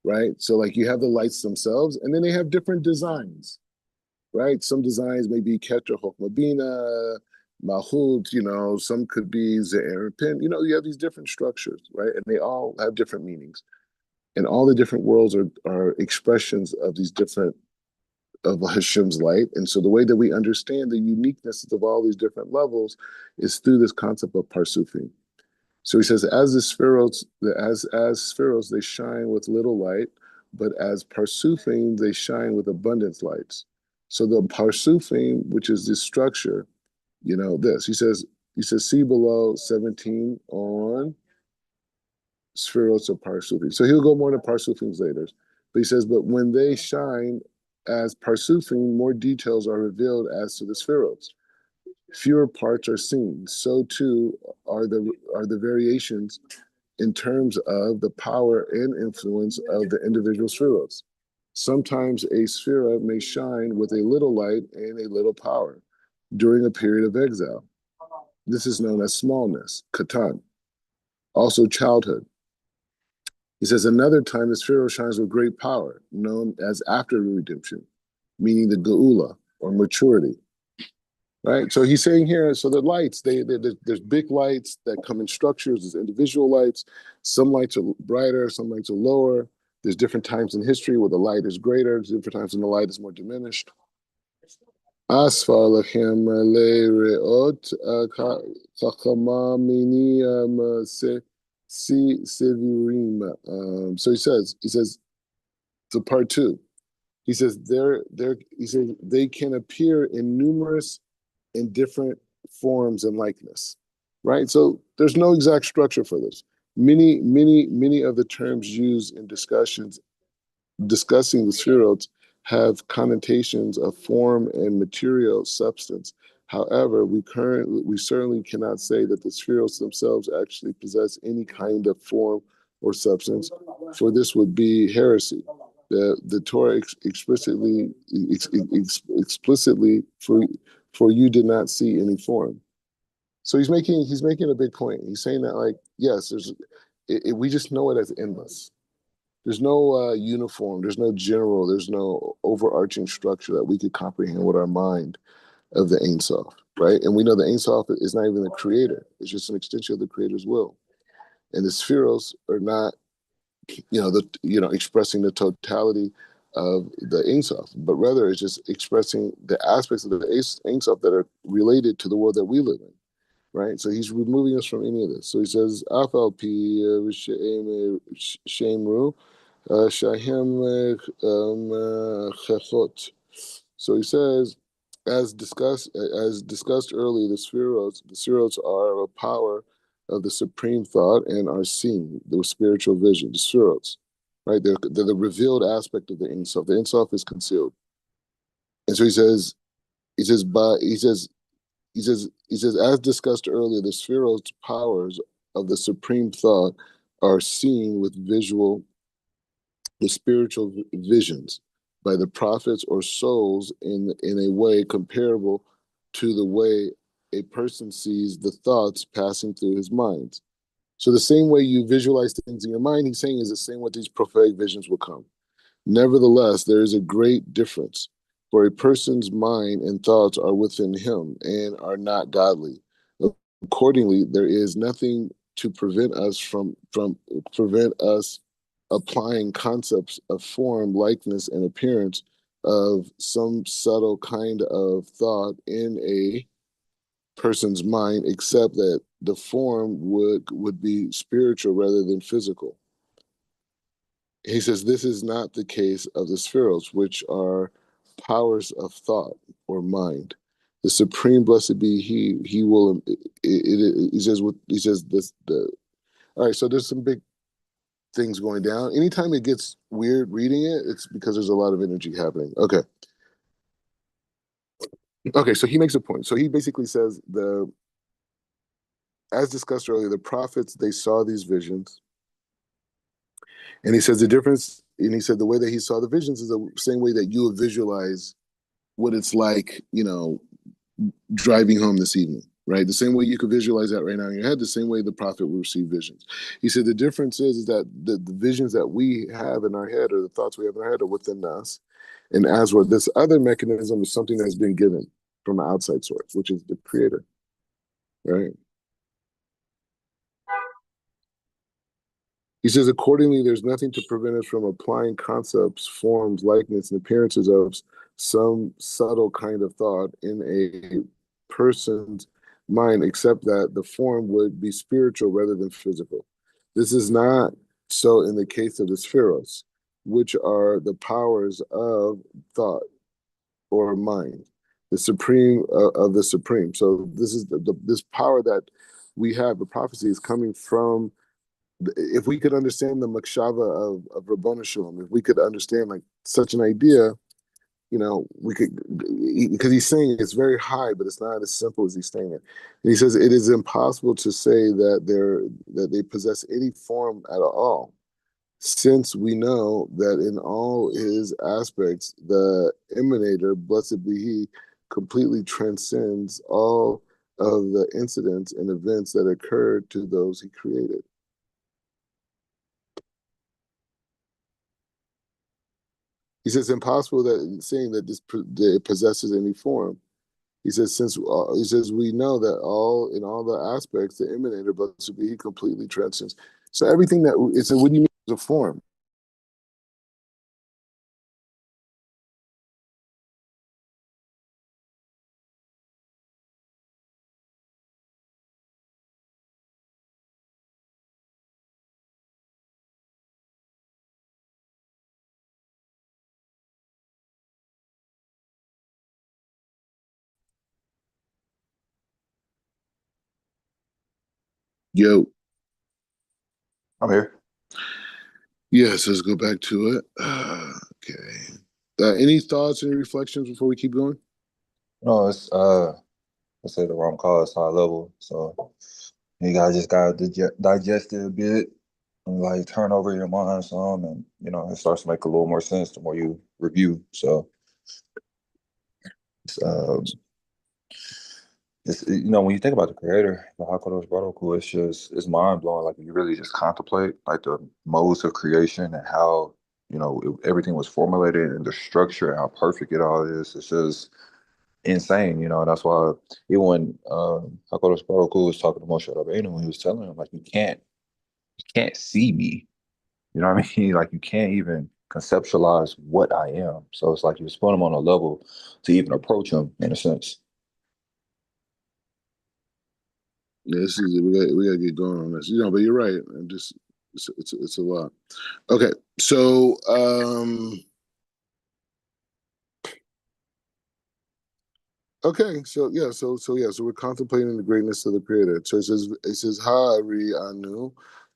right? So like you have the lights themselves, and then they have different designs, right? Some designs may be Keter Chochma Bina, Malchut, some could be Ze'er Pin. You have these different structures, right? And they all have different meanings. And all the different worlds are expressions of these different of Hashem's light. And so the way that we understand the uniqueness of all these different levels is through this concept of Parsufim. So he says, as the spheros, as spheros, they shine with little light, but as Parsufim, they shine with abundance lights. So the Parsufim, which is this structure, this. He says, see below 17 on spheros of Parsufim. So he'll go more into Parsufims later. But he says, but when they shine as Parsufim, more details are revealed as to the spheros. Fewer parts are seen. So too are the variations in terms of the power and influence of the individual spheros. Sometimes a sphera may shine with a little light and a little power during a period of exile. This is known as smallness, katan, also childhood. He says another time the sphero shines with great power, known as after redemption, meaning the geula or maturity. Right, so he's saying here, so the lights, there's big lights that come in structures, there's individual lights. Some lights are brighter, some lights are lower. There's different times in history where the light is greater, there's different times when the light is more diminished. Asfalachem le reot chachama mini sevirim. So he says, so part two. He says he says they can appear in numerous and different forms and likeness, right? So there's no exact structure for this. Many of the terms used in discussing the spheroids have connotations of form and material substance. However, we certainly cannot say that the spheroids themselves actually possess any kind of form or substance, for this would be heresy. The Torah explicitly for you did not see any form. So he's making a big point. He's saying that, like, yes, we just know it as endless. There's no uniform, there's no general, there's no overarching structure that we could comprehend with our mind of the Ein Sof, right? And we know the Ein Sof is not even the creator. It's just an extension of the creator's will. And the spheros are not, expressing the totality of the Ein Sof, but rather it's just expressing the aspects of the Ein Sof that are related to the world that we live in, right? So he's removing us from any of this. So he says, Afal pi shemru shahem chechot. So he says, as discussed earlier, the spheros are a power of the supreme thought and are seen, the spiritual vision, the spheros, right? They're the revealed aspect of the Ein Sof. The Ein Sof is concealed. And so he says, as discussed earlier, the spheros powers of the supreme thought are seen with the spiritual visions by the prophets or souls in a way comparable to the way a person sees the thoughts passing through his mind. So the same way you visualize things in your mind, he's saying, is the same way these prophetic visions will come. Nevertheless, there is a great difference, for a person's mind and thoughts are within him and are not godly. Accordingly, there is nothing to prevent us applying concepts of form, likeness, and appearance of some subtle kind of thought in a person's mind, except that the form would be spiritual rather than physical. He says this is not the case of the spheros, which are powers of thought or mind. The supreme blessed be he will. He says this. All right, so there's some big things going down. Anytime it gets weird reading it, it's because there's a lot of energy happening. Okay, so he makes a point. So he basically says as discussed earlier, the prophets, they saw these visions. And he says the difference, and he said the way that he saw the visions is the same way that you would visualize what it's like, driving home this evening, right? The same way you could visualize that right now in your head, the same way the prophet will receive visions. He said the difference is that the visions that we have in our head or the thoughts we have in our head are within us. And as well, this other mechanism is something that's been given from an outside source, which is the creator, right? He says, accordingly, there's nothing to prevent us from applying concepts, forms, likeness, and appearances of some subtle kind of thought in a person's mind, except that the form would be spiritual rather than physical. This is not so in the case of the spheros, which are the powers of thought or mind, the supreme of the supreme. So this is this power that we have. The prophecy is coming from. If we could understand the makshava of Rabbanu Shalom, if we could understand like such an idea, we could, because he's saying it's very high, but it's not as simple as he's saying it. And he says it is impossible to say that they possess any form at all, since we know that in all his aspects, the emanator, blessed be he, completely transcends all of the incidents and events that occurred to those he created. He says impossible that saying that that it possesses any form. He says he says we know that all in all the aspects the emanator, blessed be he, completely transcends. So everything that it said, what do you mean is a form? Yo, I'm here. yes, let's go back to it. Okay. Any thoughts, any reflections before we keep going? No, it's let's say the rom call is high level, so you guys just gotta digest it a bit and like turn over your mind some, and it starts to make a little more sense the more you review. So it's when you think about the creator, the Hakadosh Baruch Hu, it's mind blowing. Like you really just contemplate like the modes of creation and how everything was formulated and the structure and how perfect it all is. It's just insane, and that's why even when Hakadosh Baruch Hu was talking to Moshe Rabbeinu, when he was telling him like you can't see me, you know what I mean? Like you can't even conceptualize what I am. So it's like he was putting him on a level to even approach him in a sense. Yeah, we gotta get going on this. But you're right. I'm just it's a lot. Okay, so so we're contemplating the greatness of the Creator. So it says Ha'ari Anu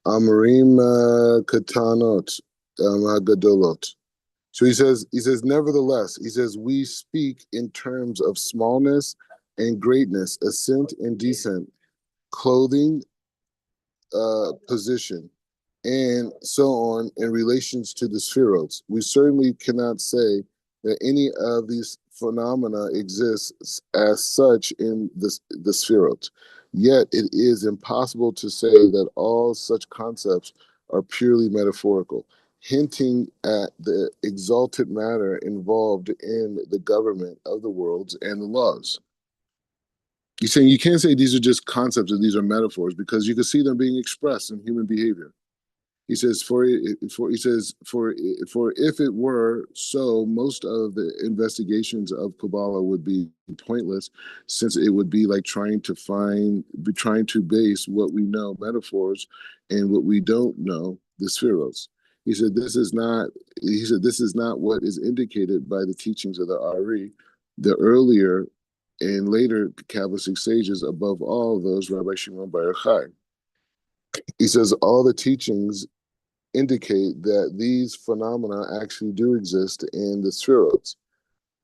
Amarim Katanot Gadolot. So he says nevertheless, he says we speak in terms of smallness and greatness, ascent and descent, clothing, position, and so on in relations to the spheroids. We certainly cannot say that any of these phenomena exists as such in the spheroids. Yet it is impossible to say that all such concepts are purely metaphorical, hinting at the exalted matter involved in the government of the worlds and the laws. You're saying you can't say these are just concepts and these are metaphors because you can see them being expressed in human behavior. He says, for if it were so, most of the investigations of Kabbalah would be pointless, since it would be like trying to base what we know metaphors and what we don't know the spheros. He said this is not. He said this is not what is indicated by the teachings of the Ari, the earlier and later Kabbalistic sages, above all those Rabbi Shimon Bar Yochai. He says all the teachings indicate that these phenomena actually do exist in the spheroids.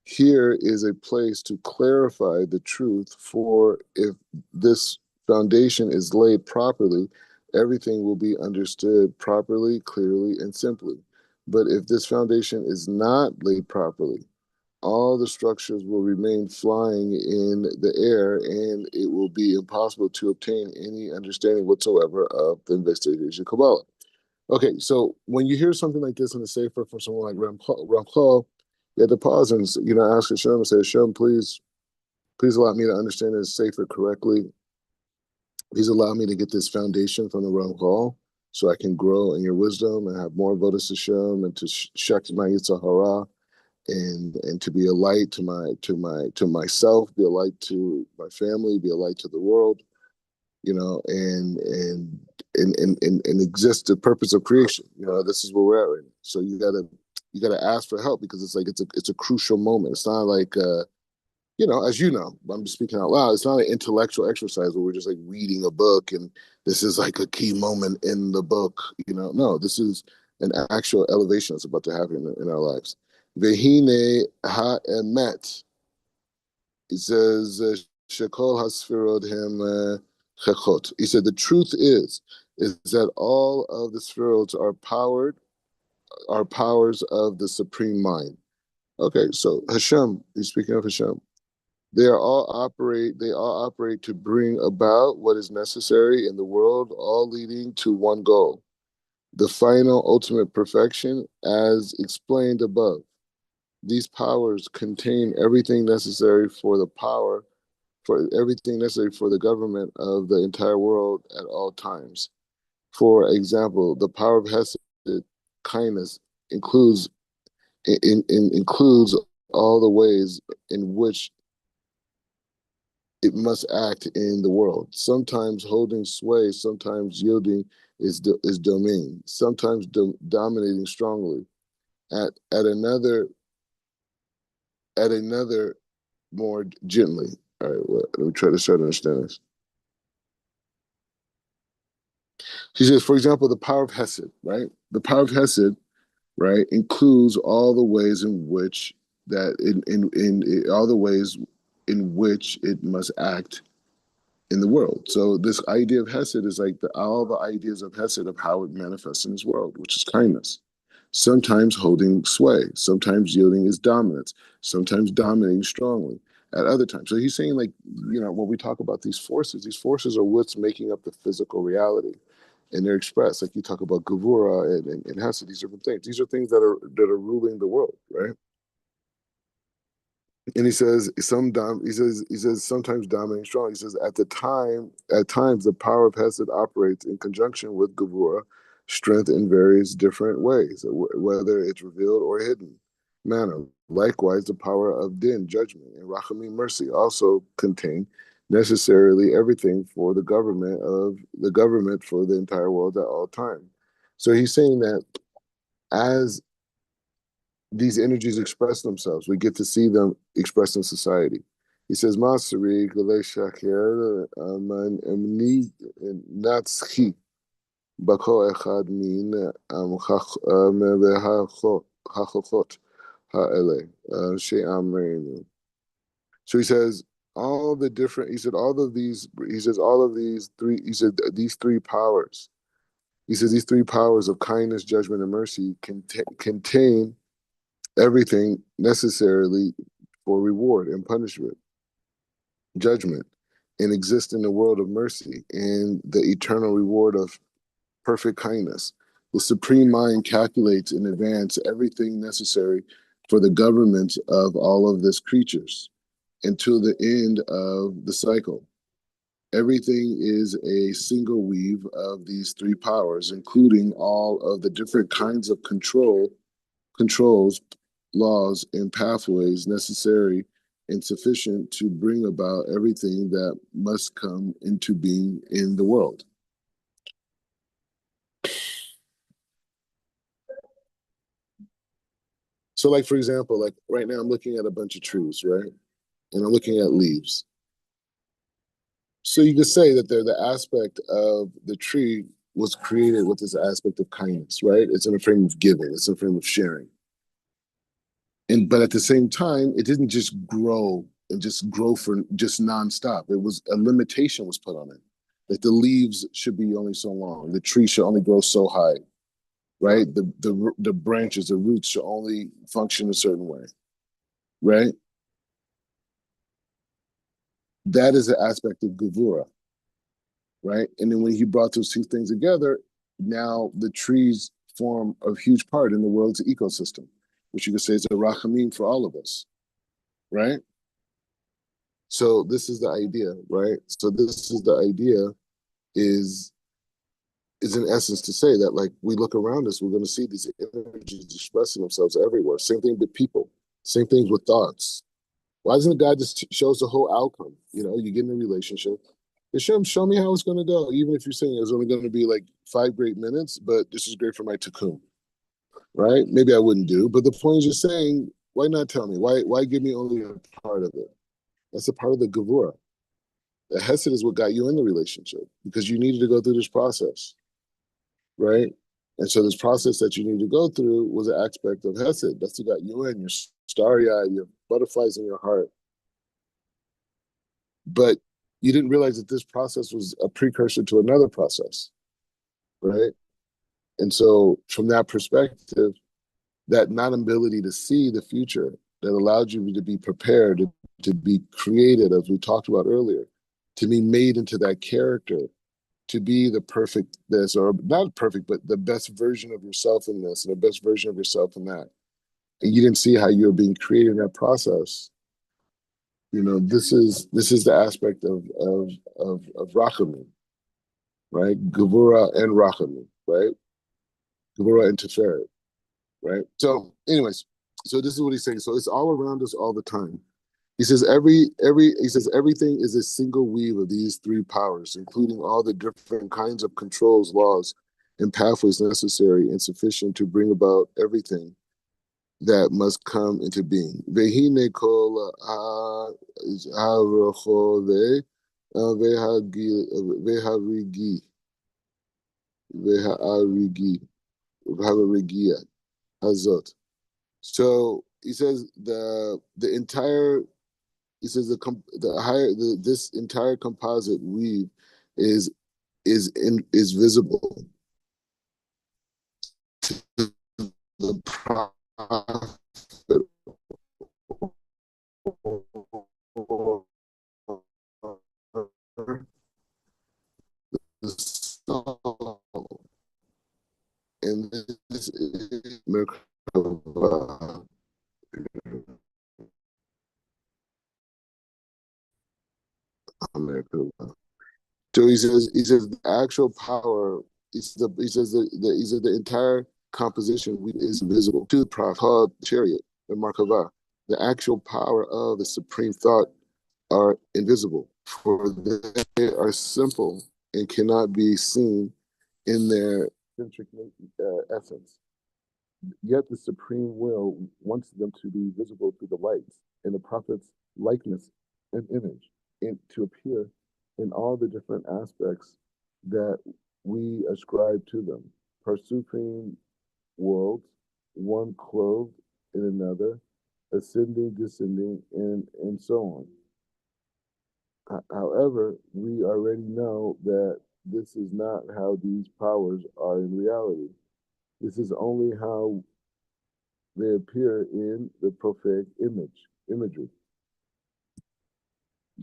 Here is a place to clarify the truth, for if this foundation is laid properly, everything will be understood properly, clearly, and simply. But if this foundation is not laid properly, all the structures will remain flying in the air, and it will be impossible to obtain any understanding whatsoever of the investigation of Kabbalah. Okay, so when you hear something like this in the Sefer from someone like Ramchal, you have to pause and ask Hashem and say, Hashem, please allow me to understand this Sefer correctly. Please allow me to get this foundation from the Ramchal so I can grow in your wisdom and have more avodas Hashem and to check my Yitzhak Hara and to be a light to myself, be a light to my family, be a light to the world, and exist the purpose of creation. This is where we're at right now. So you gotta ask for help because it's a crucial moment. It's not like as I'm just speaking out loud. It's not an intellectual exercise where we're just like reading a book and this is like a key moment in the book. No, this is an actual elevation that's about to happen in our lives. Vehine ha'emet. He says, Shekol hasfirot hem chechot. He said, the truth is that all of the spheroids are powers of the supreme mind. Okay, so Hashem, he's speaking of Hashem. They all operate to bring about what is necessary in the world, all leading to one goal, the final ultimate perfection as explained above. These powers contain everything necessary for everything necessary for the government of the entire world at all times. For example, the power of Hesed, kindness, includes includes all the ways in which it must act in the world. Sometimes holding sway, sometimes yielding is domain, sometimes dominating strongly. At another more gently. All right, well, let me try to understand this. He says, for example, the power of Hesed, right? The power of Hesed, right, includes all the ways in which that in all the ways in which it must act in the world. So this idea of Hesed is like all the ideas of Hesed of how it manifests in this world, which is kindness. Sometimes holding sway, sometimes yielding is dominance, sometimes dominating strongly at other times. So he's saying, like, when we talk about these forces are what's making up the physical reality. And they're expressed, like you talk about Gevura and Hesed, these different things. These are things that are ruling the world, right? And he says he says sometimes dominating strong. He says at times the power of Hesed operates in conjunction with Gevura, strength in various different ways, whether it's revealed or hidden manner. Likewise, the power of Din, judgment, and Rachamim, mercy, also contain necessarily everything for the government for the entire world at all time. So he's saying that as these energies express themselves. We get to see them expressed in society. He says, Masari, Galeshaker, Natski, Bako Echad Min, Hachot, Ha'ele, She'amreinu. So he says, all of these three, he said, these three powers. He says, these three powers of kindness, judgment, and mercy contain everything necessarily for reward and punishment, judgment, and exist in the world of mercy and the eternal reward of perfect kindness. The Supreme Mind calculates in advance everything necessary for the government of all of this creatures until the end of the cycle. Everything is a single weave of these three powers, including all of the different kinds of controls, laws, and pathways necessary and sufficient to bring about everything that must come into being in the world. So, like, for example, like right now, I'm looking at a bunch of trees, right? And I'm looking at leaves. So you could say that they're the aspect of the tree was created with this aspect of kindness, right? It's in a frame of giving, it's in a frame of sharing. But at the same time, it didn't just grow and just grow for just nonstop. It was a limitation was put on it. Like the leaves should be only so long, the tree should only grow so high, right? The branches, the roots should only function a certain way, right? That is the aspect of Gevura, right? And then when he brought those two things together, now the trees form a huge part in the world's ecosystem, which you could say is a rachamim for all of us, right? So this is the idea, right? So this is the idea is in essence to say that like we look around us, we're going to see these energies expressing themselves everywhere. Same thing with people, same things with thoughts. Why doesn't God just shows the whole outcome? You get in a relationship. Show me how it's going to go. Even if you're saying it's only going to be like 5 great minutes, but this is great for my tikkun, right? Maybe I wouldn't do, but the point is just saying, why not tell me? Why give me only a part of it? That's a part of the gevura. The hesed is what got you in the relationship because you needed to go through this process, right? And so this process that you need to go through was an aspect of Hesed. That's what got you in, your starry eye, your butterflies in your heart. But you didn't realize that this process was a precursor to another process, right? And so from that perspective, that non-ability to see the future that allowed you to be prepared, to be created, as we talked about earlier, to be made into that character, to be the perfect this, or not perfect, but the best version of yourself in this, and the best version of yourself in that. And you didn't see how you were being created in that process. You know, this is the aspect of Rachamim, right? Gevura and Rachamim, right? Gevura and Tiferet, right? So, anyways, so this is what he's saying. So it's all around us all the time. He says he says everything is a single weave of these three powers, including all the different kinds of controls, laws, and pathways necessary and sufficient to bring about everything that must come into being. Vehine kol ha'arachove veharigi veharigi veharigia hazot. So he says the entire the higher this entire composite weave is is visible to the prophet the soul, and this is Merkava. So he says the actual power. He says the entire composition is visible to the prophet called chariot, the Markava. The actual power of the supreme thought are invisible, for they are simple and cannot be seen in their centric essence. Yet the supreme will wants them to be visible through the lights and the prophet's likeness and image, and to appear in all the different aspects that we ascribe to them. Parsufim worlds, one clothed in another, ascending, descending, and so on. However, we already know that this is not how these powers are in reality. This is only how they appear in the prophetic imagery.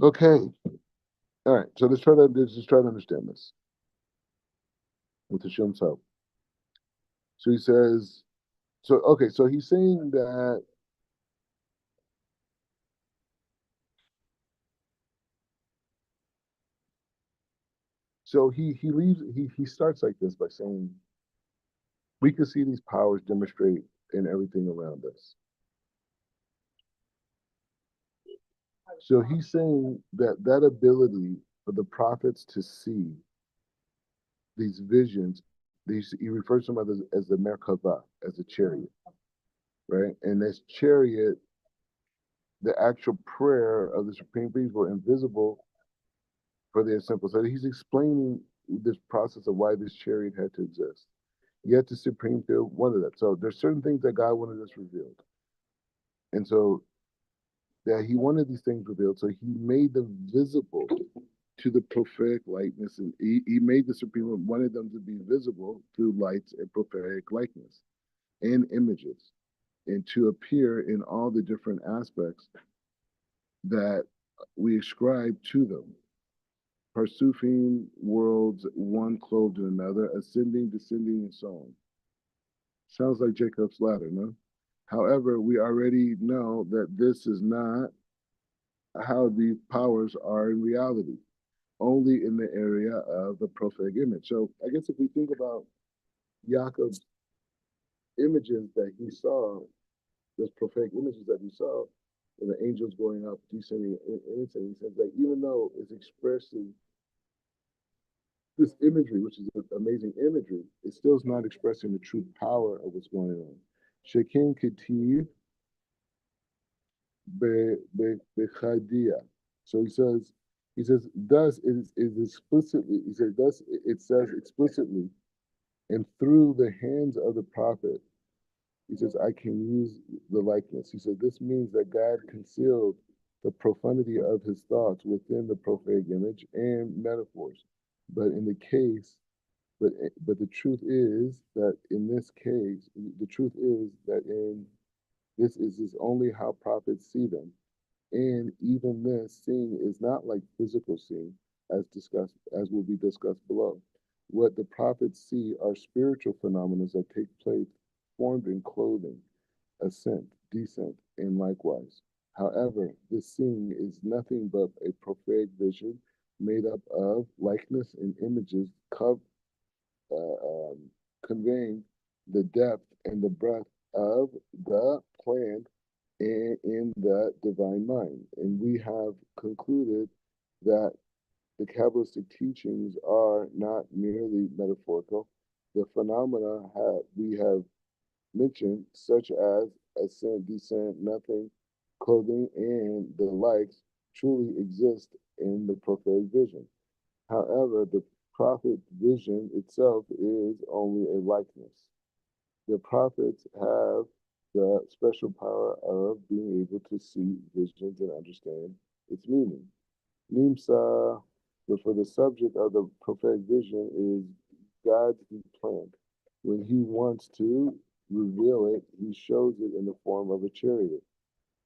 Okay, all right. So let's just try to understand this with Hashem's help. So he says, so okay, so he's saying that. So he leaves. He starts like this by saying, we can see these powers demonstrate in everything around us. So he's saying that that ability for the prophets to see these visions, he refers to them as the Merkava, as a chariot, right? And this chariot, the actual prayer of the supreme beings were invisible for their simple. So he's explaining this process of why this chariot had to exist. Yet the supreme field wanted that. So there's certain things that God wanted us revealed, and so that He wanted these things revealed. So He made them visible to the prophetic likeness, and he made the supreme one, wanted them to be visible through lights and prophetic likeness and images, and to appear in all the different aspects that we ascribe to them. Parsufim worlds, one clothed in another, ascending, descending, and so on. Sounds like Jacob's ladder, no? However, we already know that this is not how these powers are in reality, only in the area of the prophetic image. So I guess if we think about Yaakov's images that he saw, those prophetic images that he saw, and the angels going up, descending, and ascending, he says that even though it's expressing this imagery, which is amazing imagery, it still is not expressing the true power of what's going on. Shekin Ketiv Bechadia. So he says, thus it is explicitly, he says, thus it says explicitly And through the hands of the prophet, he says, I can use the likeness. He said, this means that God concealed the profundity of his thoughts within the prophetic image and metaphors. But in the case, but the truth is that in this case, the truth is that in this is only how prophets see them. And even this seeing is not like physical seeing, as will be discussed below. What the prophets see are spiritual phenomena that take place formed in clothing, ascent, descent, and likewise. However, this seeing is nothing but a prophetic vision made up of likeness and images uh, um, conveying the depth and the breadth of the plan in the divine mind. And we have concluded that the Kabbalistic teachings are not merely metaphorical. The phenomena we have mentioned, such as ascent, descent, nothing, clothing, and the likes, truly exist in the prophetic vision. However, the prophet vision itself is only a likeness. The prophets have the special power of being able to see visions and understand its meaning. Nimsa, but for the subject of the prophetic vision is God's deep plan. When he wants to reveal it, he shows it in the form of a chariot.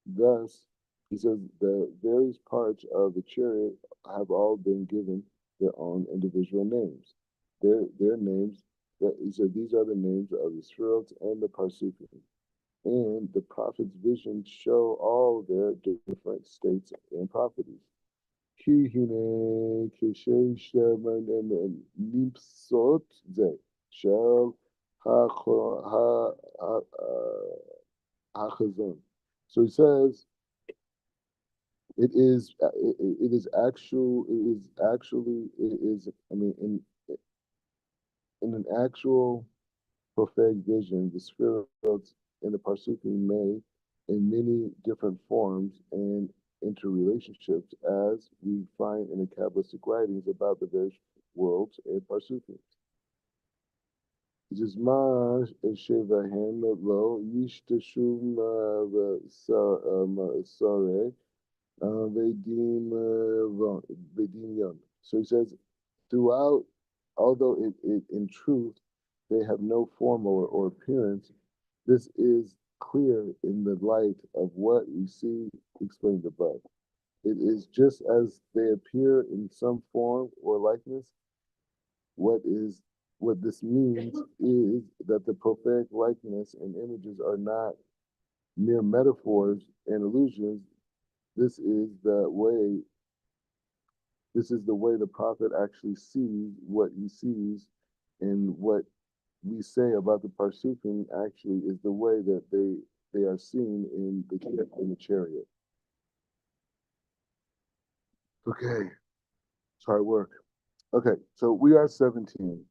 Thus, he says the various parts of the chariot have all been given their own individual names. Their names, that he said, these are the names of the Sphirot and the Parsufim. And the prophet's visions show all their different states and properties. Ki hine kishay shemen nipsot ze shel hachazon. So he says it is actual it is I mean in an actual prophetic vision, the spirits in the Parsukim may in many different forms and interrelationships as we find in the Kabbalistic writings about the various worlds and Parsukim. Jizma Shevahem Lo Yishtashum Sare Vedim Yon. So he says, throughout, although it in truth they have no form or appearance, this is clear in the light of what we see explained above. It is just as they appear in some form or likeness. What is what this means is that the prophetic likeness and images are not mere metaphors and illusions. This is the way this is the way the prophet actually sees what he sees, and what we say about the Parsufim actually is the way that they are seen in the chariot. Okay, it's hard work. Okay, so we are 17.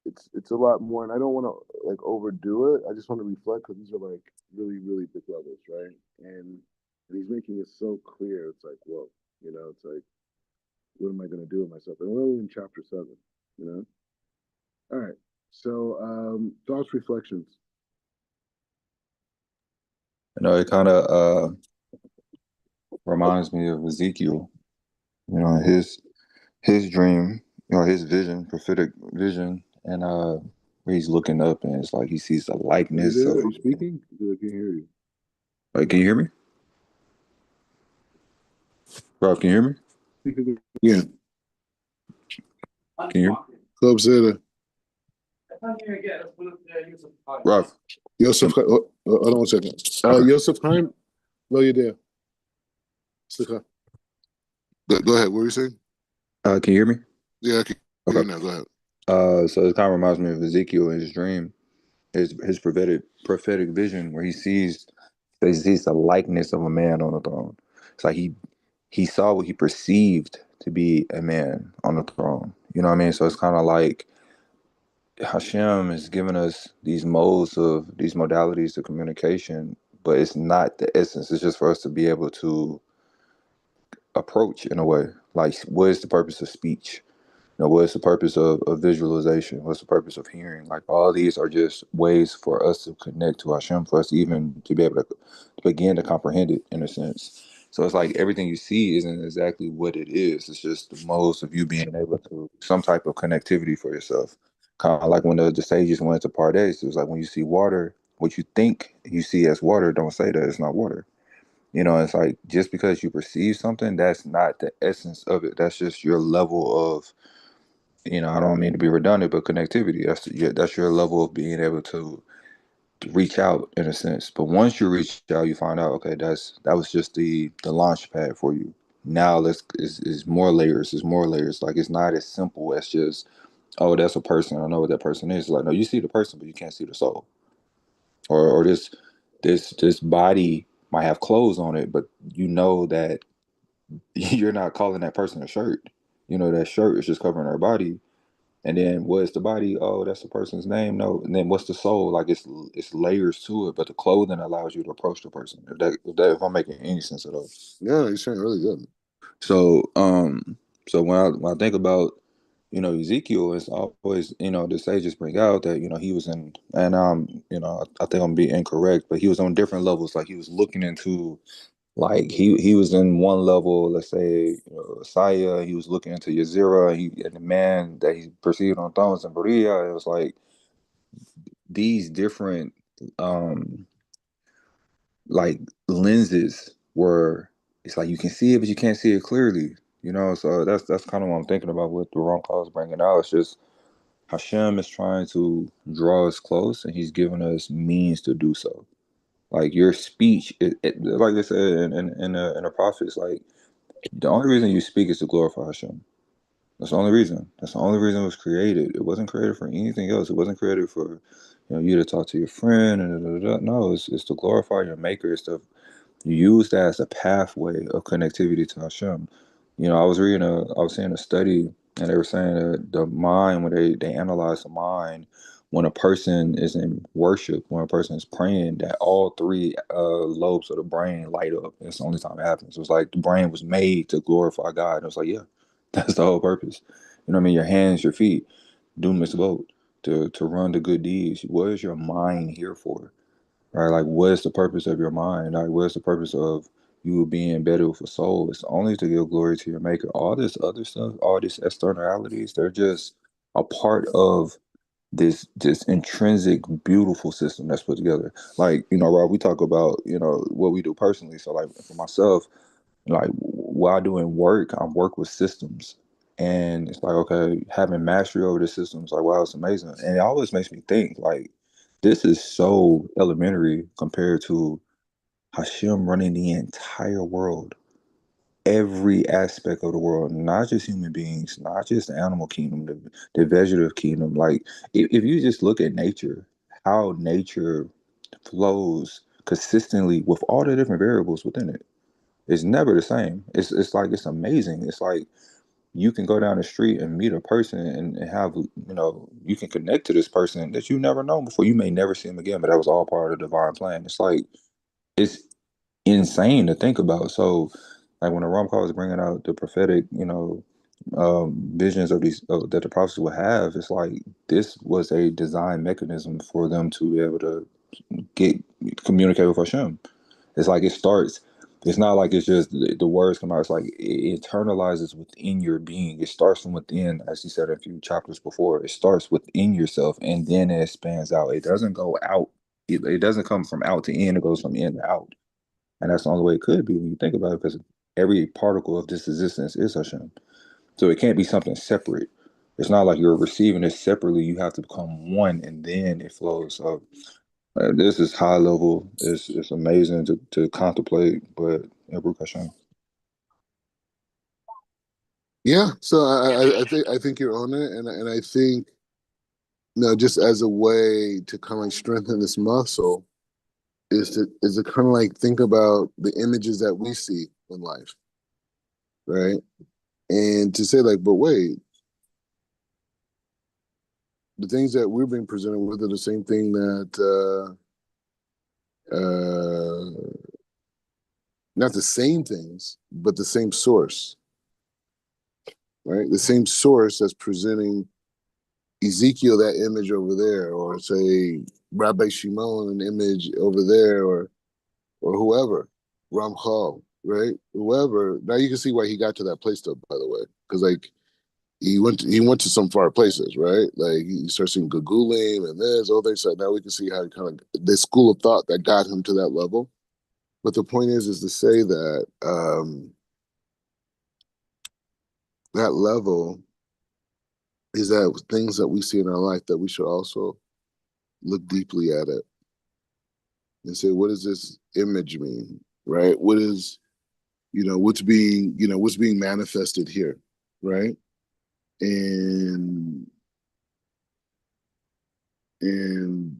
It's a lot more, and I don't want to like overdo it. I just want to reflect because these are like really big levels, right? And he's making it so clear. It's like, whoa, it's like, what am I going to do with myself? And we're only in chapter 7, you know. All right. So thoughts, reflections. It kind of reminds me of Ezekiel. His dream, his vision, prophetic vision, and where he's looking up and it's like he sees the Are you likeness there? of. Are you speaking? I can't hear you. Like, can you hear me? Rob, can you hear me? Yeah. Can you hear me? Club Zeta. Rob. Yosef, hold on one second. Okay. Yosef Haim, no, you're there. Go ahead. What were you saying? Can you hear me? Yeah, I can hear you now. Go ahead. So it kind of reminds me of Ezekiel in his dream, his prophetic vision where he sees the likeness of a man on the throne. It's like he saw what he perceived to be a man on the throne. You know what I mean? So it's kind of like Hashem has given us these modalities of communication, but it's not the essence. It's just for us to be able to approach in a way. Like, what is the purpose of speech? what's the purpose of visualization? What's the purpose of hearing? Like all these are just ways for us to connect to Hashem, for us even to be able to begin to comprehend it in a sense. So it's like everything you see isn't exactly what it is. It's just the modes of you being able to some type of connectivity for yourself. Kind of like when the sages went to Pardes, it was like when you see water, what you think you see as water, don't say that it's not water. It's like just because you perceive something, that's not the essence of it. That's just your level of, I don't mean to be redundant, but connectivity. That's your level of being able to reach out in a sense. But once you reach out, you find out, okay, that was just the launch pad for you. Now is more layers. Is more layers. Like it's not as simple as just, oh, that's a person. I know what that person is. Like no, you see the person, but you can't see the soul. Or this body might have clothes on it, but you know that you're not calling that person a shirt. That shirt is just covering her body. And then what's the body? Oh, that's the person's name. No. And then what's the soul? Like it's layers to it, but the clothing allows you to approach the person. If I'm making any sense at all. Yeah, you're saying really good. So when I think about Ezekiel, it's always the sages bring out that he was in, and I think I'm being incorrect, but he was on different levels. Like he was looking into, like he was in one level, let's say Saya. He was looking into Yazira. And the man that he perceived on thrones in Berea. It was like these different um like lenses were. It's like you can see it, but you can't see it clearly. So that's kind of what I'm thinking about with the wrong cause bringing out. It's just Hashem is trying to draw us close, and He's giving us means to do so. Like your speech, like they said in the prophets, like the only reason you speak is to glorify Hashem. That's the only reason. That's the only reason it was created. It wasn't created for anything else. It wasn't created for you to talk to your friend and da, da, da. No, it's to glorify your Maker. It's to use that as a pathway of connectivity to Hashem. I was seeing a study, and they were saying that the mind, when they analyze the mind, when a person is in worship, when a person is praying, that all three lobes of the brain light up. It's the only time it happens. It was like the brain was made to glorify God. And it was like, yeah, that's the whole purpose. You know what I mean? Your hands, your feet, do mitzvot, to run the good deeds. What is your mind here for? Right? Like, what is the purpose of your mind? Like, what is the purpose of you being embedded with a soul? It's only to give glory to your Maker. All this other stuff, all these externalities, they're just a part of this intrinsic, beautiful system that's put together. Like, Rob, we talk about what we do personally. So, like for myself, like what I do in work, I work with systems. And it's like, okay, having mastery over the systems, like, wow, it's amazing. And it always makes me think, like, this is so elementary compared to Hashem running the entire world, every aspect of the world, not just human beings, not just the animal kingdom, the vegetative kingdom. Like, if you just look at nature, how nature flows consistently with all the different variables within it, it's never the same. It's like it's amazing. It's like you can go down the street and meet a person and have you can connect to this person that you never known before. You may never see him again, but that was all part of the divine plan. It's like it's insane to think about. So, like when the Rom call is bringing out the prophetic, visions of these that the prophets would have, it's like this was a design mechanism for them to be able to get communicate with Hashem. It's like it starts. It's not like it's just the words come out. It's like it internalizes within your being. It starts from within, as you said a few chapters before. It starts within yourself, and then it expands out. It doesn't go out. It doesn't come from out to in. It goes from in to out, and that's the only way it could be when you think about it. Because every particle of this existence is Hashem, so it can't be something separate. It's not like you're receiving it separately. You have to become one, and then it flows. So this is high level. It's amazing to contemplate, but yeah, Baruch Hashem. Yeah, so I think you're on it, and I think just as a way to kind of like strengthen this muscle is to kind of like think about the images that we see in life, right? And to say like, but wait, the things that we're being presented with are the same thing that not the same things, but the same source. right? The same source that's presenting Ezekiel that image over there, or say Rabbi Shimon an image over there, or whoever, Ramchal, right? Whoever. Now you can see why he got to that place, though. By the way, because like he went to some far places, right? Like you start seeing Gagulim and this, all this. So now we can see how kind of this school of thought that got him to that level. But the point is to say that that level is that things that we see in our life that we should also look deeply at it and say, what does this image mean, right? What is, what's being manifested here, right? And and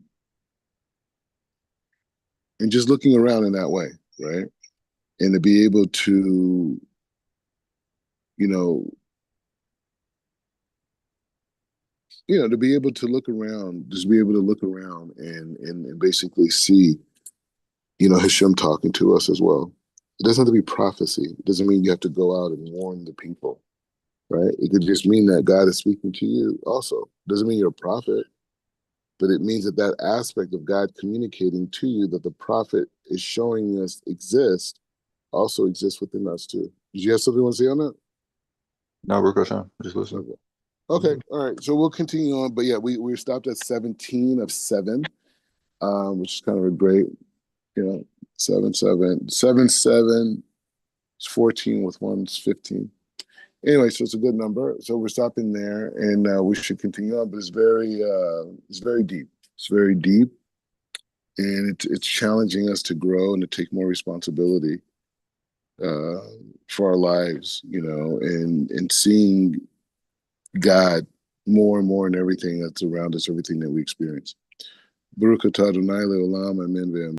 and just looking around in that way, right? And to be able to, you know, to be able to look around, just be able to look around and basically see, Hashem talking to us as well. It doesn't have to be prophecy. It doesn't mean you have to go out and warn the people, right? It could just mean that God is speaking to you also. It doesn't mean you're a prophet, but it means that that aspect of God communicating to you that the prophet is showing us exist also exists within us too. Did you have something you want to say on that? No, we're good, Sean. Just listen. Okay. Okay. All right. So we'll continue on, but yeah, we stopped at 17 of 7, which is kind of a great, 7, 7, 7, 7. It's 14 with 1, it's 15. Anyway, so it's a good number. So we're stopping there, and we should continue on. But it's very deep. It's very deep, and it's challenging us to grow and to take more responsibility uh, for our lives, and seeing God more and more in everything that's around us, everything that we experience. Baruch atah Adonai le'olam, amen ve'amen.